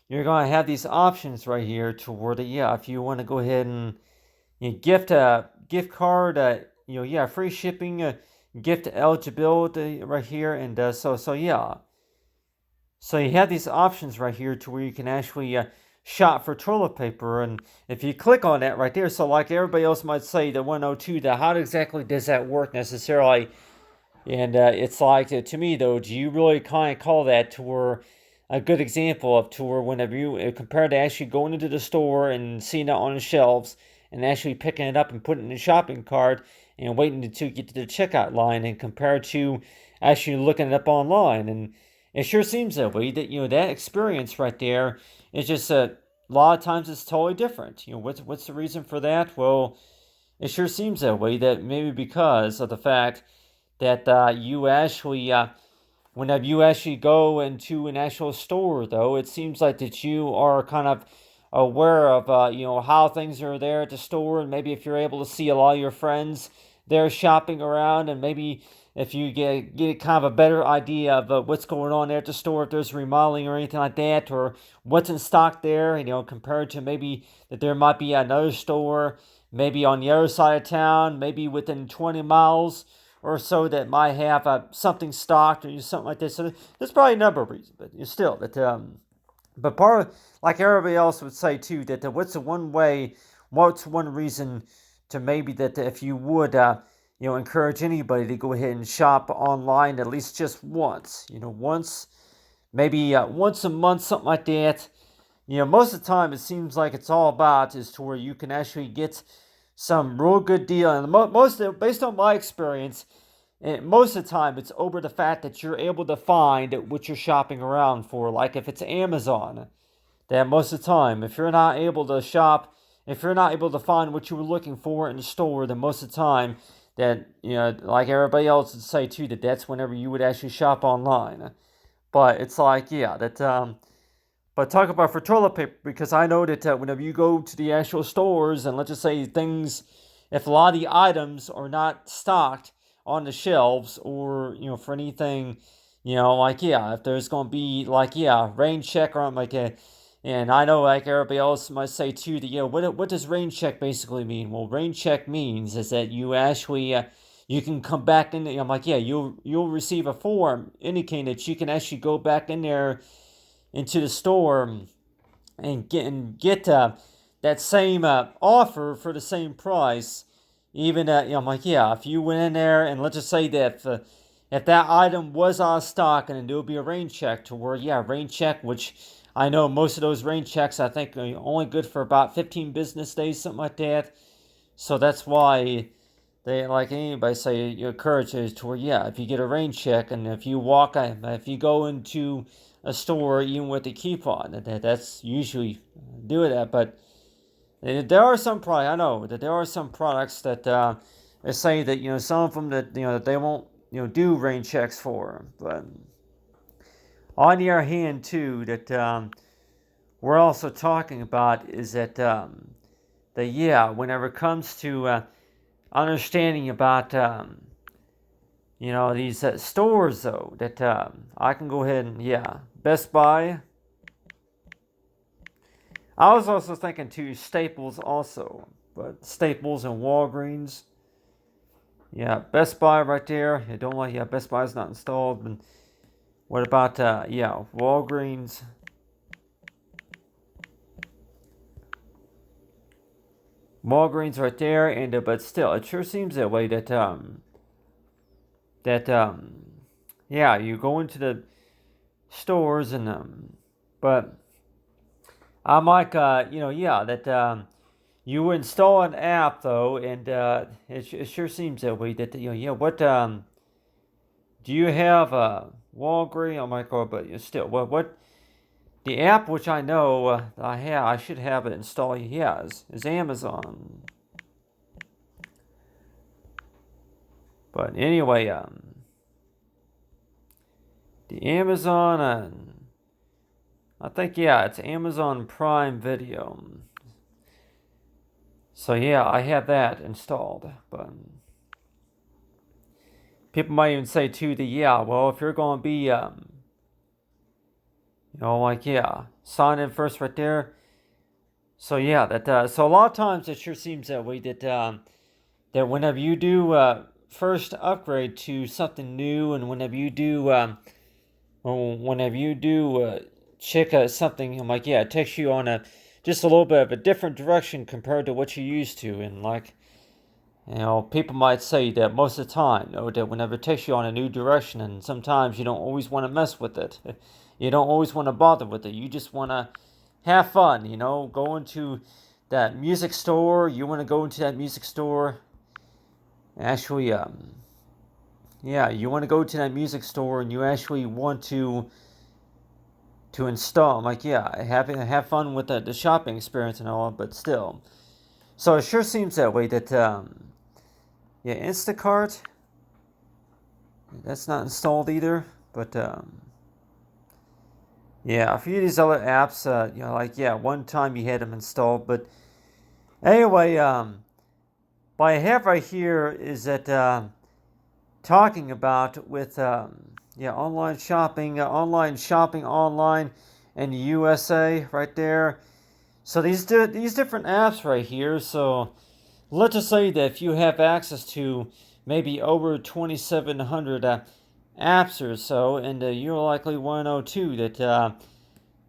you're going to have these options right here to where yeah, if you want to go ahead and gift a gift card, yeah, free shipping, gift eligibility right here, and so yeah. So you have these options right here to where you can actually shop for toilet paper, and if you click on that right there, so like everybody else might say, the 102, how exactly does that work necessarily? And it's like, to me though, do you really kind of call that to where a good example of to where whenever you compared to actually going into the store and seeing it on the shelves and actually picking it up and putting it in the shopping cart and waiting to get to the checkout line, and compared to actually looking it up online? And it sure seems that way, that that experience right there is just a lot of times it's totally different. What's the reason for that? Well, it sure seems that way, that maybe because of the fact that you actually whenever you actually go into an actual store, though, it seems like that you are kind of aware of how things are there at the store, and maybe if you're able to see a lot of your friends there shopping around, and maybe if you get kind of a better idea of what's going on there at the store, if there's remodeling or anything like that, or what's in stock there, compared to maybe that there might be another store maybe on the other side of town, maybe within 20 miles or so, that might have something stocked or something like this. So there's probably a number of reasons, but still that. But part of, like everybody else would say too, that what's one reason to maybe that if you would encourage anybody to go ahead and shop online at least just once, maybe once a month, something like that. Most of the time it seems like it's all about is to where you can actually get some real good deal, and most based on my experience, And most of the time, it's over the fact that you're able to find what you're shopping around for. Like if it's Amazon, that most of the time, if you're not able to shop, if you're not able to find what you were looking for in the store, then most of the time, that, like everybody else would say too, that's whenever you would actually shop online. But it's like, yeah, but talk about for toilet paper, because I know that whenever you go to the actual stores and let's just say things, if a lot of the items are not stocked on the shelves, or for anything, like, yeah, if there's gonna be like, yeah, rain check or like a, and I know like everybody else might say too that, what does rain check basically mean? Well, rain check means is that you actually you can come back in. I'm like, yeah, you'll receive a form indicating that you can actually go back in there into the store and get that same offer for the same price. Even I'm like, yeah, if you went in there and let's just say that if that item was out of stock, and there would be a rain check to where, yeah, rain check, which I know most of those rain checks I think are only good for about 15 business days, something like that. So that's why they, like anybody say, you encourage it to where, yeah, if you get a rain check, and if you go into a store even with a coupon, that's usually do that. But there are some products, I know that there are some products that they say that, some of them that, that they won't, do rain checks for. But on the other hand too, that we're also talking about is that yeah, whenever it comes to understanding about these stores, though, that I can go ahead and, yeah, Best Buy. I was also thinking too Staples also, but Staples and Walgreens. Yeah, Best Buy right there. I don't like, yeah, Best Buy's not installed. And what about yeah, Walgreens? Walgreens right there, and but still, it sure seems that way that yeah, you go into the stores and but I'm like, yeah, that you install an app though, and it sure seems that way. That, yeah, what do you have? Walgreens. I'm like, oh, but still, what the app which I know I should have it installed. Yeah, is Amazon. But anyway, the Amazon, I think, yeah, it's Amazon Prime Video. So yeah, I have that installed. But people might even say too that, yeah, well, if you're going to be like, yeah, sign in first right there. So yeah, that so a lot of times it sure seems that way, that whenever you do first upgrade to something new, and whenever you do check something, I'm like, yeah, it takes you on a just a little bit of a different direction compared to what you're used to. And like, people might say that most of the time, that whenever it takes you on a new direction, and sometimes you don't always want to mess with it. You don't always want to bother with it. You just want to have fun, go into that music store. You want to go into that music store. Actually, yeah, you want to go to that music store, and you actually want to install. I'm like, yeah, have fun with the shopping experience and all, but still. So it sure seems that way that yeah, Instacart, that's not installed either. But yeah, a few of these other apps, like, yeah, one time you had them installed. But anyway, what I have right here is that talking about with yeah, online shopping online in the USA right there. So these different apps right here. So let's just say that if you have access to maybe over 2,700 apps or so, and you're likely one to know too that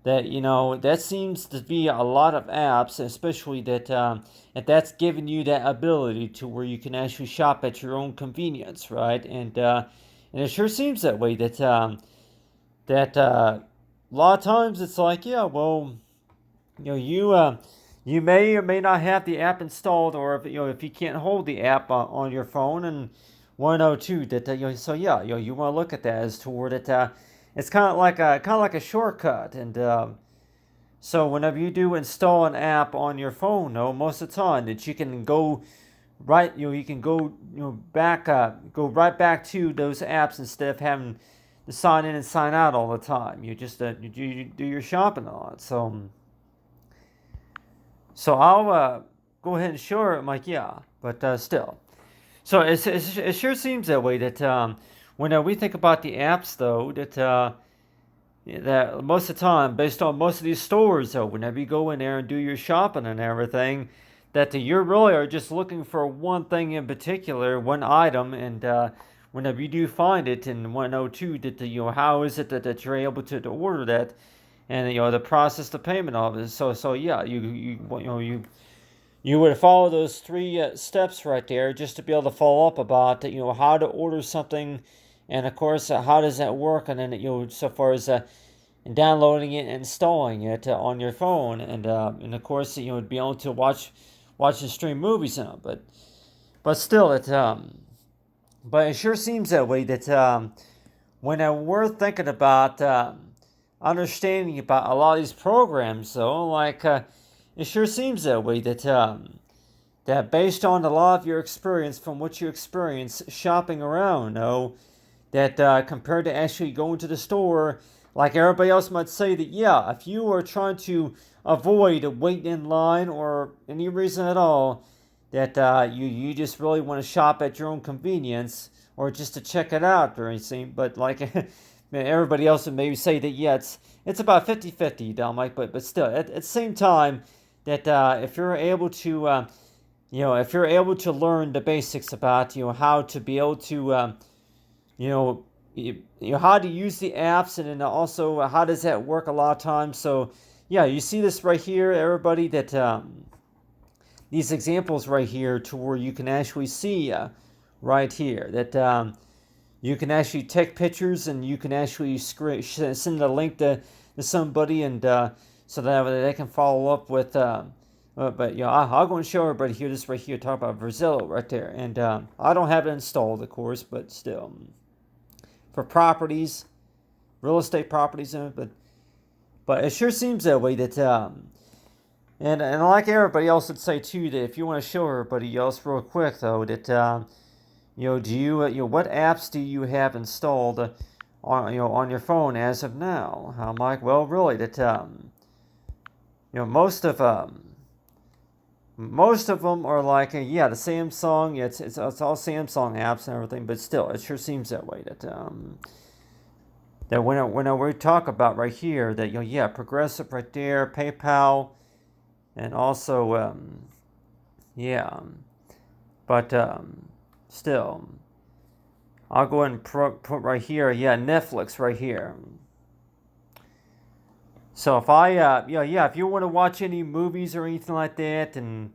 that seems to be a lot of apps, especially that if that's giving you that ability to where you can actually shop at your own convenience, right? And it sure seems that way that a lot of times it's like, yeah, well, you may or may not have the app installed, or if you can't hold the app on your phone, and 102 that so yeah, you want to look at that as toward it. It's kind of like a shortcut, and so whenever you do install an app on your phone, though, most of the time that you can go right, you can go back go right back to those apps instead of having to sign in and sign out all the time. You just you do your shopping on it. So I'll go ahead and show her. I'm like, yeah, but still. So it sure seems that way that when we think about the apps, though, that most of the time, based on most of these stores, though, whenever you go in there and do your shopping and everything, that you really are just looking for one thing in particular, one item, and whenever you do find it in 102, that how is it that you're able to order that, and the process, the payment of it. So yeah, you would follow those three steps right there just to be able to follow up about how to order something, and of course how does that work, and then so far as downloading it and installing it on your phone, and of course would be able to watch and stream movies in it, but still but it sure seems that way that when we're thinking about understanding about a lot of these programs, though, like it sure seems that way that based on a lot of your experience from what you experience shopping around, though, that compared to actually going to the store, like everybody else might say that, yeah, if you are trying to avoid waiting in line or any reason at all, that you just really want to shop at your own convenience or just to check it out or anything, but like everybody else would maybe say that, yeah, it's about 50-50, Dominic, but still, at the same time, that if you're able to if you're able to learn the basics about how to be able to you know how to use the apps, and then also how does that work a lot of times. So yeah, you see this right here, everybody, that these examples right here to where you can actually see right here that you can actually take pictures, and you can actually send a link to somebody, and so that they can follow up with. But I'll go and show everybody here. This right here, talk about Verzillo right there, and I don't have it installed, of course, but still, for properties, real estate properties, but it sure seems that way that and like everybody else would say too, that if you want to show everybody else real quick though, that do you what apps do you have installed on your phone as of now? I'm like, well, really, that most of them are like the Samsung. Yeah, it's all Samsung apps and everything, but still, it sure seems that way that when we talk about right here that Progressive right there, PayPal, and also yeah, but still, I'll go ahead and put right here, Netflix right here. So if I if you want to watch any movies or anything like that, and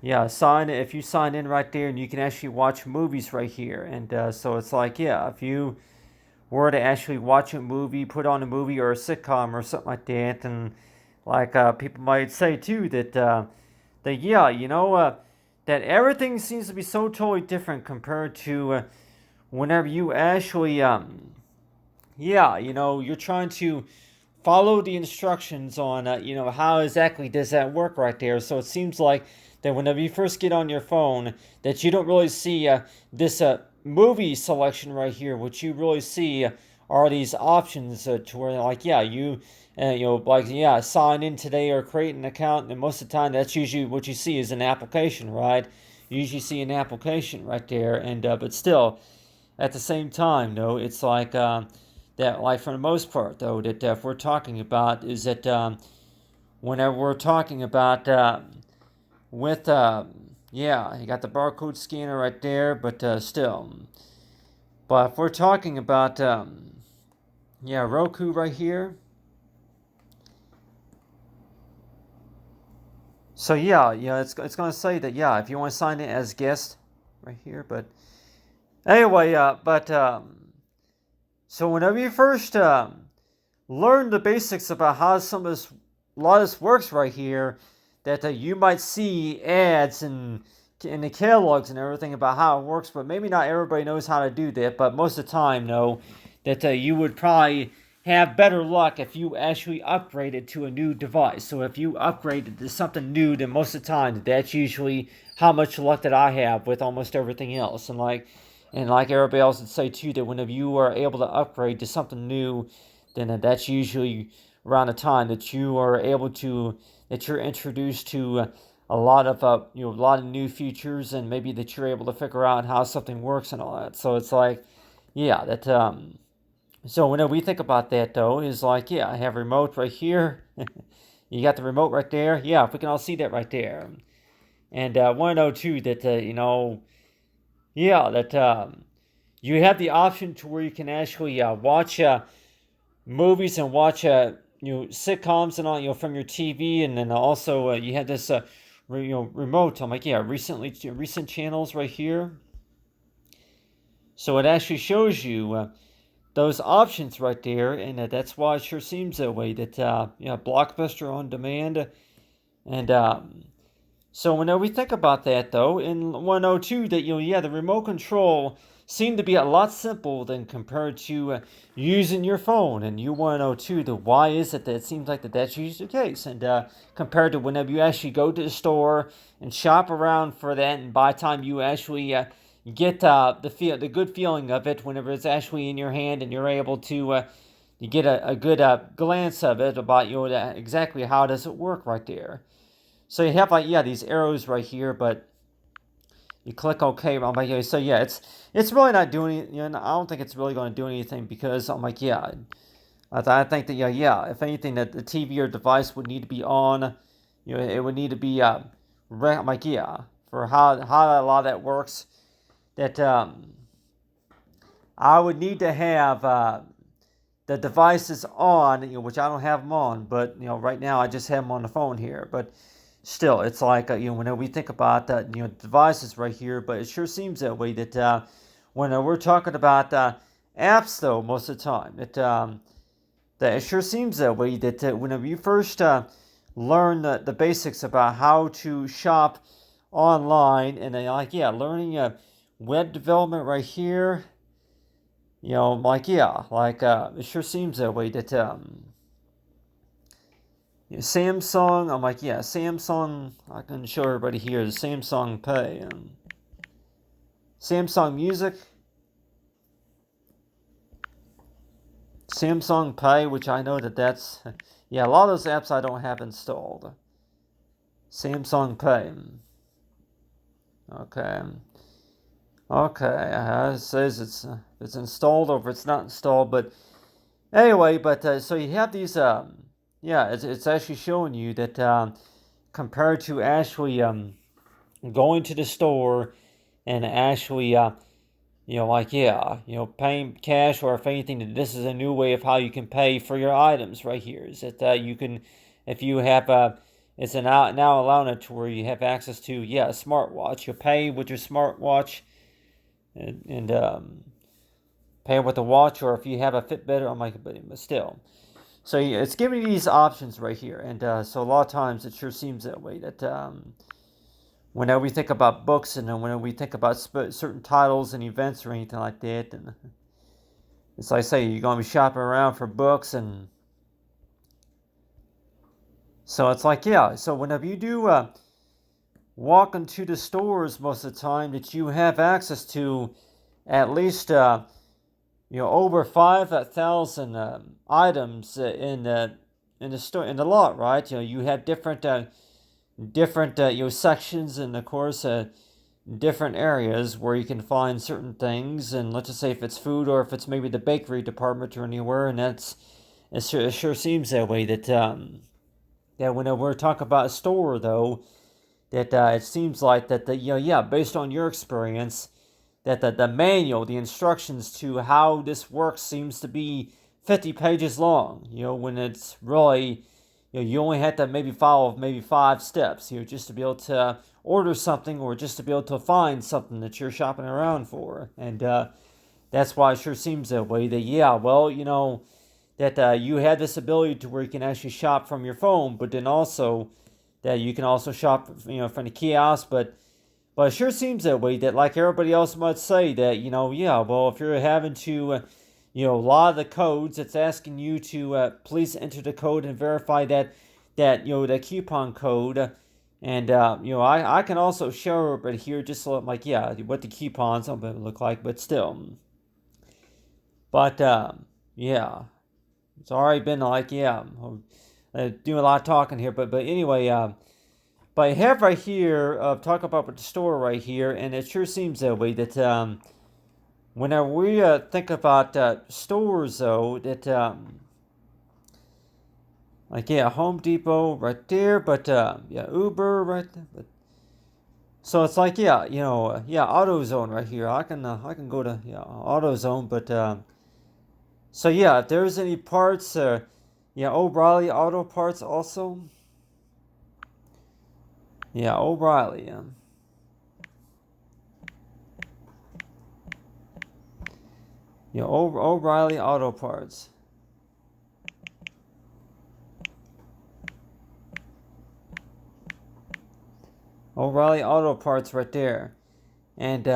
if you sign in right there, and you can actually watch movies right here, and so it's like, if you were to actually watch a movie, put on a movie or a sitcom or something like that, and like people might say too that everything seems to be so totally different compared to whenever you actually you're trying to follow the instructions on how exactly does that work right there. So it seems like that whenever you first get on your phone, that you don't really see this movie selection right here. What you really see are these options to where like sign in today or create an account, and most of the time that's usually what you see is an application, right? You usually see an application right there, and but still, at the same time, though, it's like that, like for the most part, though, that if we're talking about is that whenever we're talking about with you got the barcode scanner right there, but still, but if we're talking about Roku right here. So it's going to say that if you want to sign in as guest right here, but anyway, so whenever you first learn the basics about how a lot of this works right here, that you might see ads and in the catalogs and everything about how it works, but maybe not everybody knows how to do that. But most of the time, no, that you would probably have better luck if you actually upgraded to a new device. So if you upgraded to something new, then most of the time that's usually how much luck that I have with almost everything else. And like everybody else would say too, that whenever you are able to upgrade to something new, then that's usually around the time that you are able to that you're introduced to a lot of a lot of new features, and maybe that you're able to figure out how something works and all that. So it's like, yeah, that so whenever we think about that though, is like, yeah, I have a remote right here. You got the remote right there. Yeah, if we can all see that right there. And I want to know too that yeah, that you have the option to where you can actually watch movies and watch sitcoms and all from your TV, and then also you have this remote. I'm like, yeah, recent channels right here. So it actually shows you those options right there, and that's why it sure seems that way. That Blockbuster on demand, and so whenever we think about that though, in 102, that the remote control seemed to be a lot simple than compared to using your phone. And you want to know too, the why is it that it seems like that's usually the case, and compared to whenever you actually go to the store and shop around for that, and by the time you actually get the good feeling of it whenever it's actually in your hand and you're able to you get a good glance of it about exactly how does it work right there. So you have these arrows right here, but you click OK. I'm like, yeah, so yeah, it's really not doing. I don't think it's really going to do anything, because I'm like, yeah, I think that if anything, that the TV or device would need to be on. It would need to be I'm like, yeah, for how a lot of that works. That I would need to have the devices on, which I don't have them on, but right now I just have them on the phone here, but. Still, it's like whenever we think about that, devices right here, but it sure seems that way that when we're talking about apps, though, most of the time, that it sure seems that way that whenever you first learn the basics about how to shop online, and then learning web development right here, it sure seems that way that. Samsung, I'm like, yeah, Samsung, I can show everybody here, the Samsung Pay. Samsung Music, Samsung Pay, which I know that's, yeah, a lot of those apps I don't have installed. Samsung Pay. Okay. Okay, it says it's installed or if it's not installed, but anyway, but so you have these, it's actually showing you that compared to actually going to the store and actually paying cash, or if anything, this is a new way of how you can pay for your items right here. Is that you can, if you have it's now allowing it to where you have access to a smartwatch. You pay with your smartwatch and pay with a watch, or if you have a Fitbit, or but still. So it's giving you these options right here, and so a lot of times it sure seems that way that whenever we think about books, and then whenever we think about certain titles and events or anything like that, and it's like I say, you're going to be shopping around for books, and so it's like, so whenever you do walk into the stores most of the time, that you have access to at least over 5,000 items in the store, in the lot, right? You have different sections, and of course different areas where you can find certain things. And let's just say if it's food, or if it's maybe the bakery department or anywhere, and it sure seems that way that when we're talking about a store though, that it seems like that based on your experience, that the manual, the instructions to how this works seems to be 50 pages long, when it's really, you only have to maybe follow maybe 5 steps, just to be able to order something, or just to be able to find something that you're shopping around for. And that's why it sure seems that way that, that you have this ability to where you can actually shop from your phone, but then also that you can also shop, from the kiosk, but But it sure seems that way, that like everybody else might say that, yeah, well, if you're having to, a lot of the codes, it's asking you to please enter the code and verify that coupon code. And, I can also show it here just so, like, yeah, what the coupons look like, but still. But, yeah, it's already been like, yeah, doing a lot of talking here. But anyway, but I have right here, talk about the store right here, and it sure seems that way that whenever we think about stores, though, that like yeah, Home Depot right there, but yeah, Uber right there. But, so it's like yeah, yeah, AutoZone right here. I can go to yeah AutoZone, but so yeah, if there's any parts, yeah, O'Reilly Auto Parts also. Yeah, O'Reilly. Yeah, O'Reilly Auto Parts. O'Reilly Auto Parts right there. And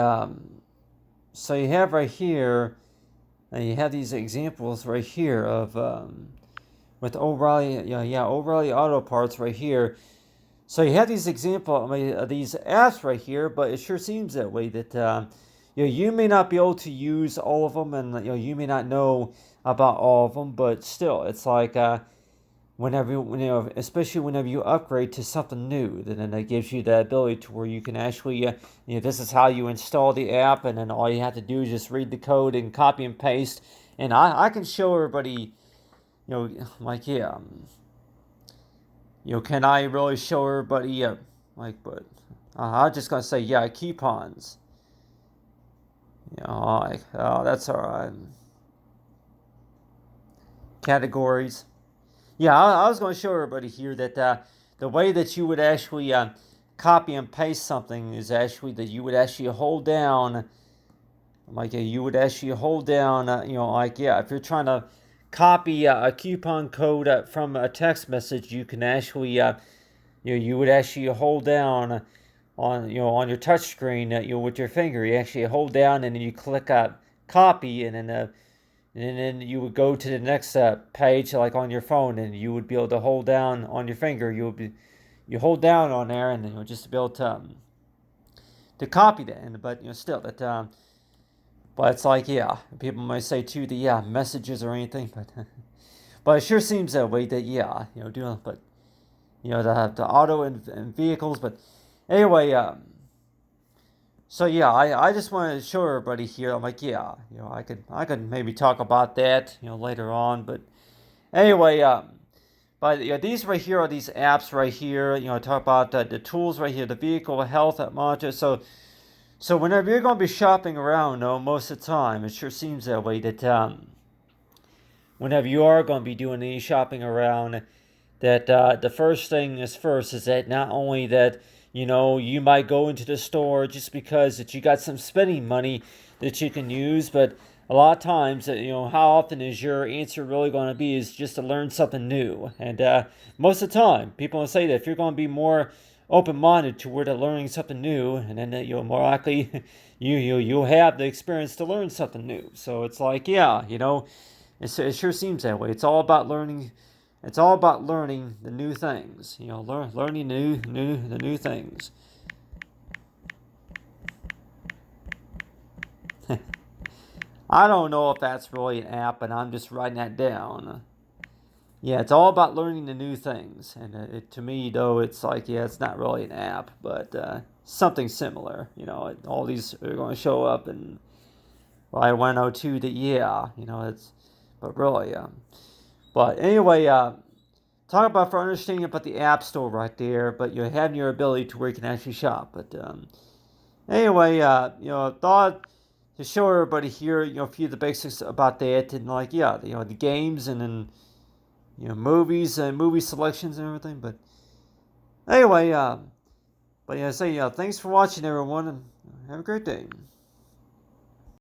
so you have right here, you have these examples right here of with O'Reilly, yeah, O'Reilly Auto Parts right here. So you have these example, these apps right here, but it sure seems that way that you may not be able to use all of them, and you may not know about all of them, but still, it's like whenever especially whenever you upgrade to something new, then that gives you the ability to where you can actually, this is how you install the app, and then all you have to do is just read the code and copy and paste, and I can show everybody, like yeah, can I really show everybody, like, but I'm just gonna say yeah, coupons, like oh that's all right, categories. Yeah, I was going to show everybody here that the way that you would actually copy and paste something is actually that you would actually hold down, like you would actually hold down, like yeah, if you're trying to copy a coupon code from a text message, you can actually, you would actually hold down on your touch screen, with your finger. You actually hold down and then you click copy, and then you would go to the next page, like on your phone, and you would be able to hold down on your finger. You hold down on there, and then you'll just be able to copy that. And but still that. But it's like yeah, people might say too the yeah messages or anything, but but it sure seems that way that yeah doing but the auto and vehicles. But anyway, so yeah, I just wanted to show everybody here. I'm like, yeah, I could maybe talk about that, later on. But anyway, but yeah, these right here are these apps right here. Talk about the tools right here, the vehicle health monitor. So whenever you're going to be shopping around, most of the time, it sure seems that way that whenever you are going to be doing any shopping around, that the first thing is first is that not only that you might go into the store just because that you got some spending money that you can use, but a lot of times how often is your answer really going to be is just to learn something new. And most of the time people will say that if you're going to be more open-minded toward learning something new, and then you'll more likely you'll have the experience to learn something new. So it's like yeah, it sure seems that way. It's all about learning. It's all about learning the new things. Learning the new things. I don't know if that's really an app, but I'm just writing that down. Yeah, it's all about learning the new things, and to me though, it's like yeah, it's not really an app, but something similar. All these are going to show up, and well, I went out to the yeah, it's, but really, but anyway, talk about for understanding about the App Store right there, but you have your ability to where you can actually shop. But anyway, thought to show everybody here, a few of the basics about that, and like yeah, the games, and then movies and movie selections and everything. But anyway, but yeah, say thanks for watching, everyone, and have a great day.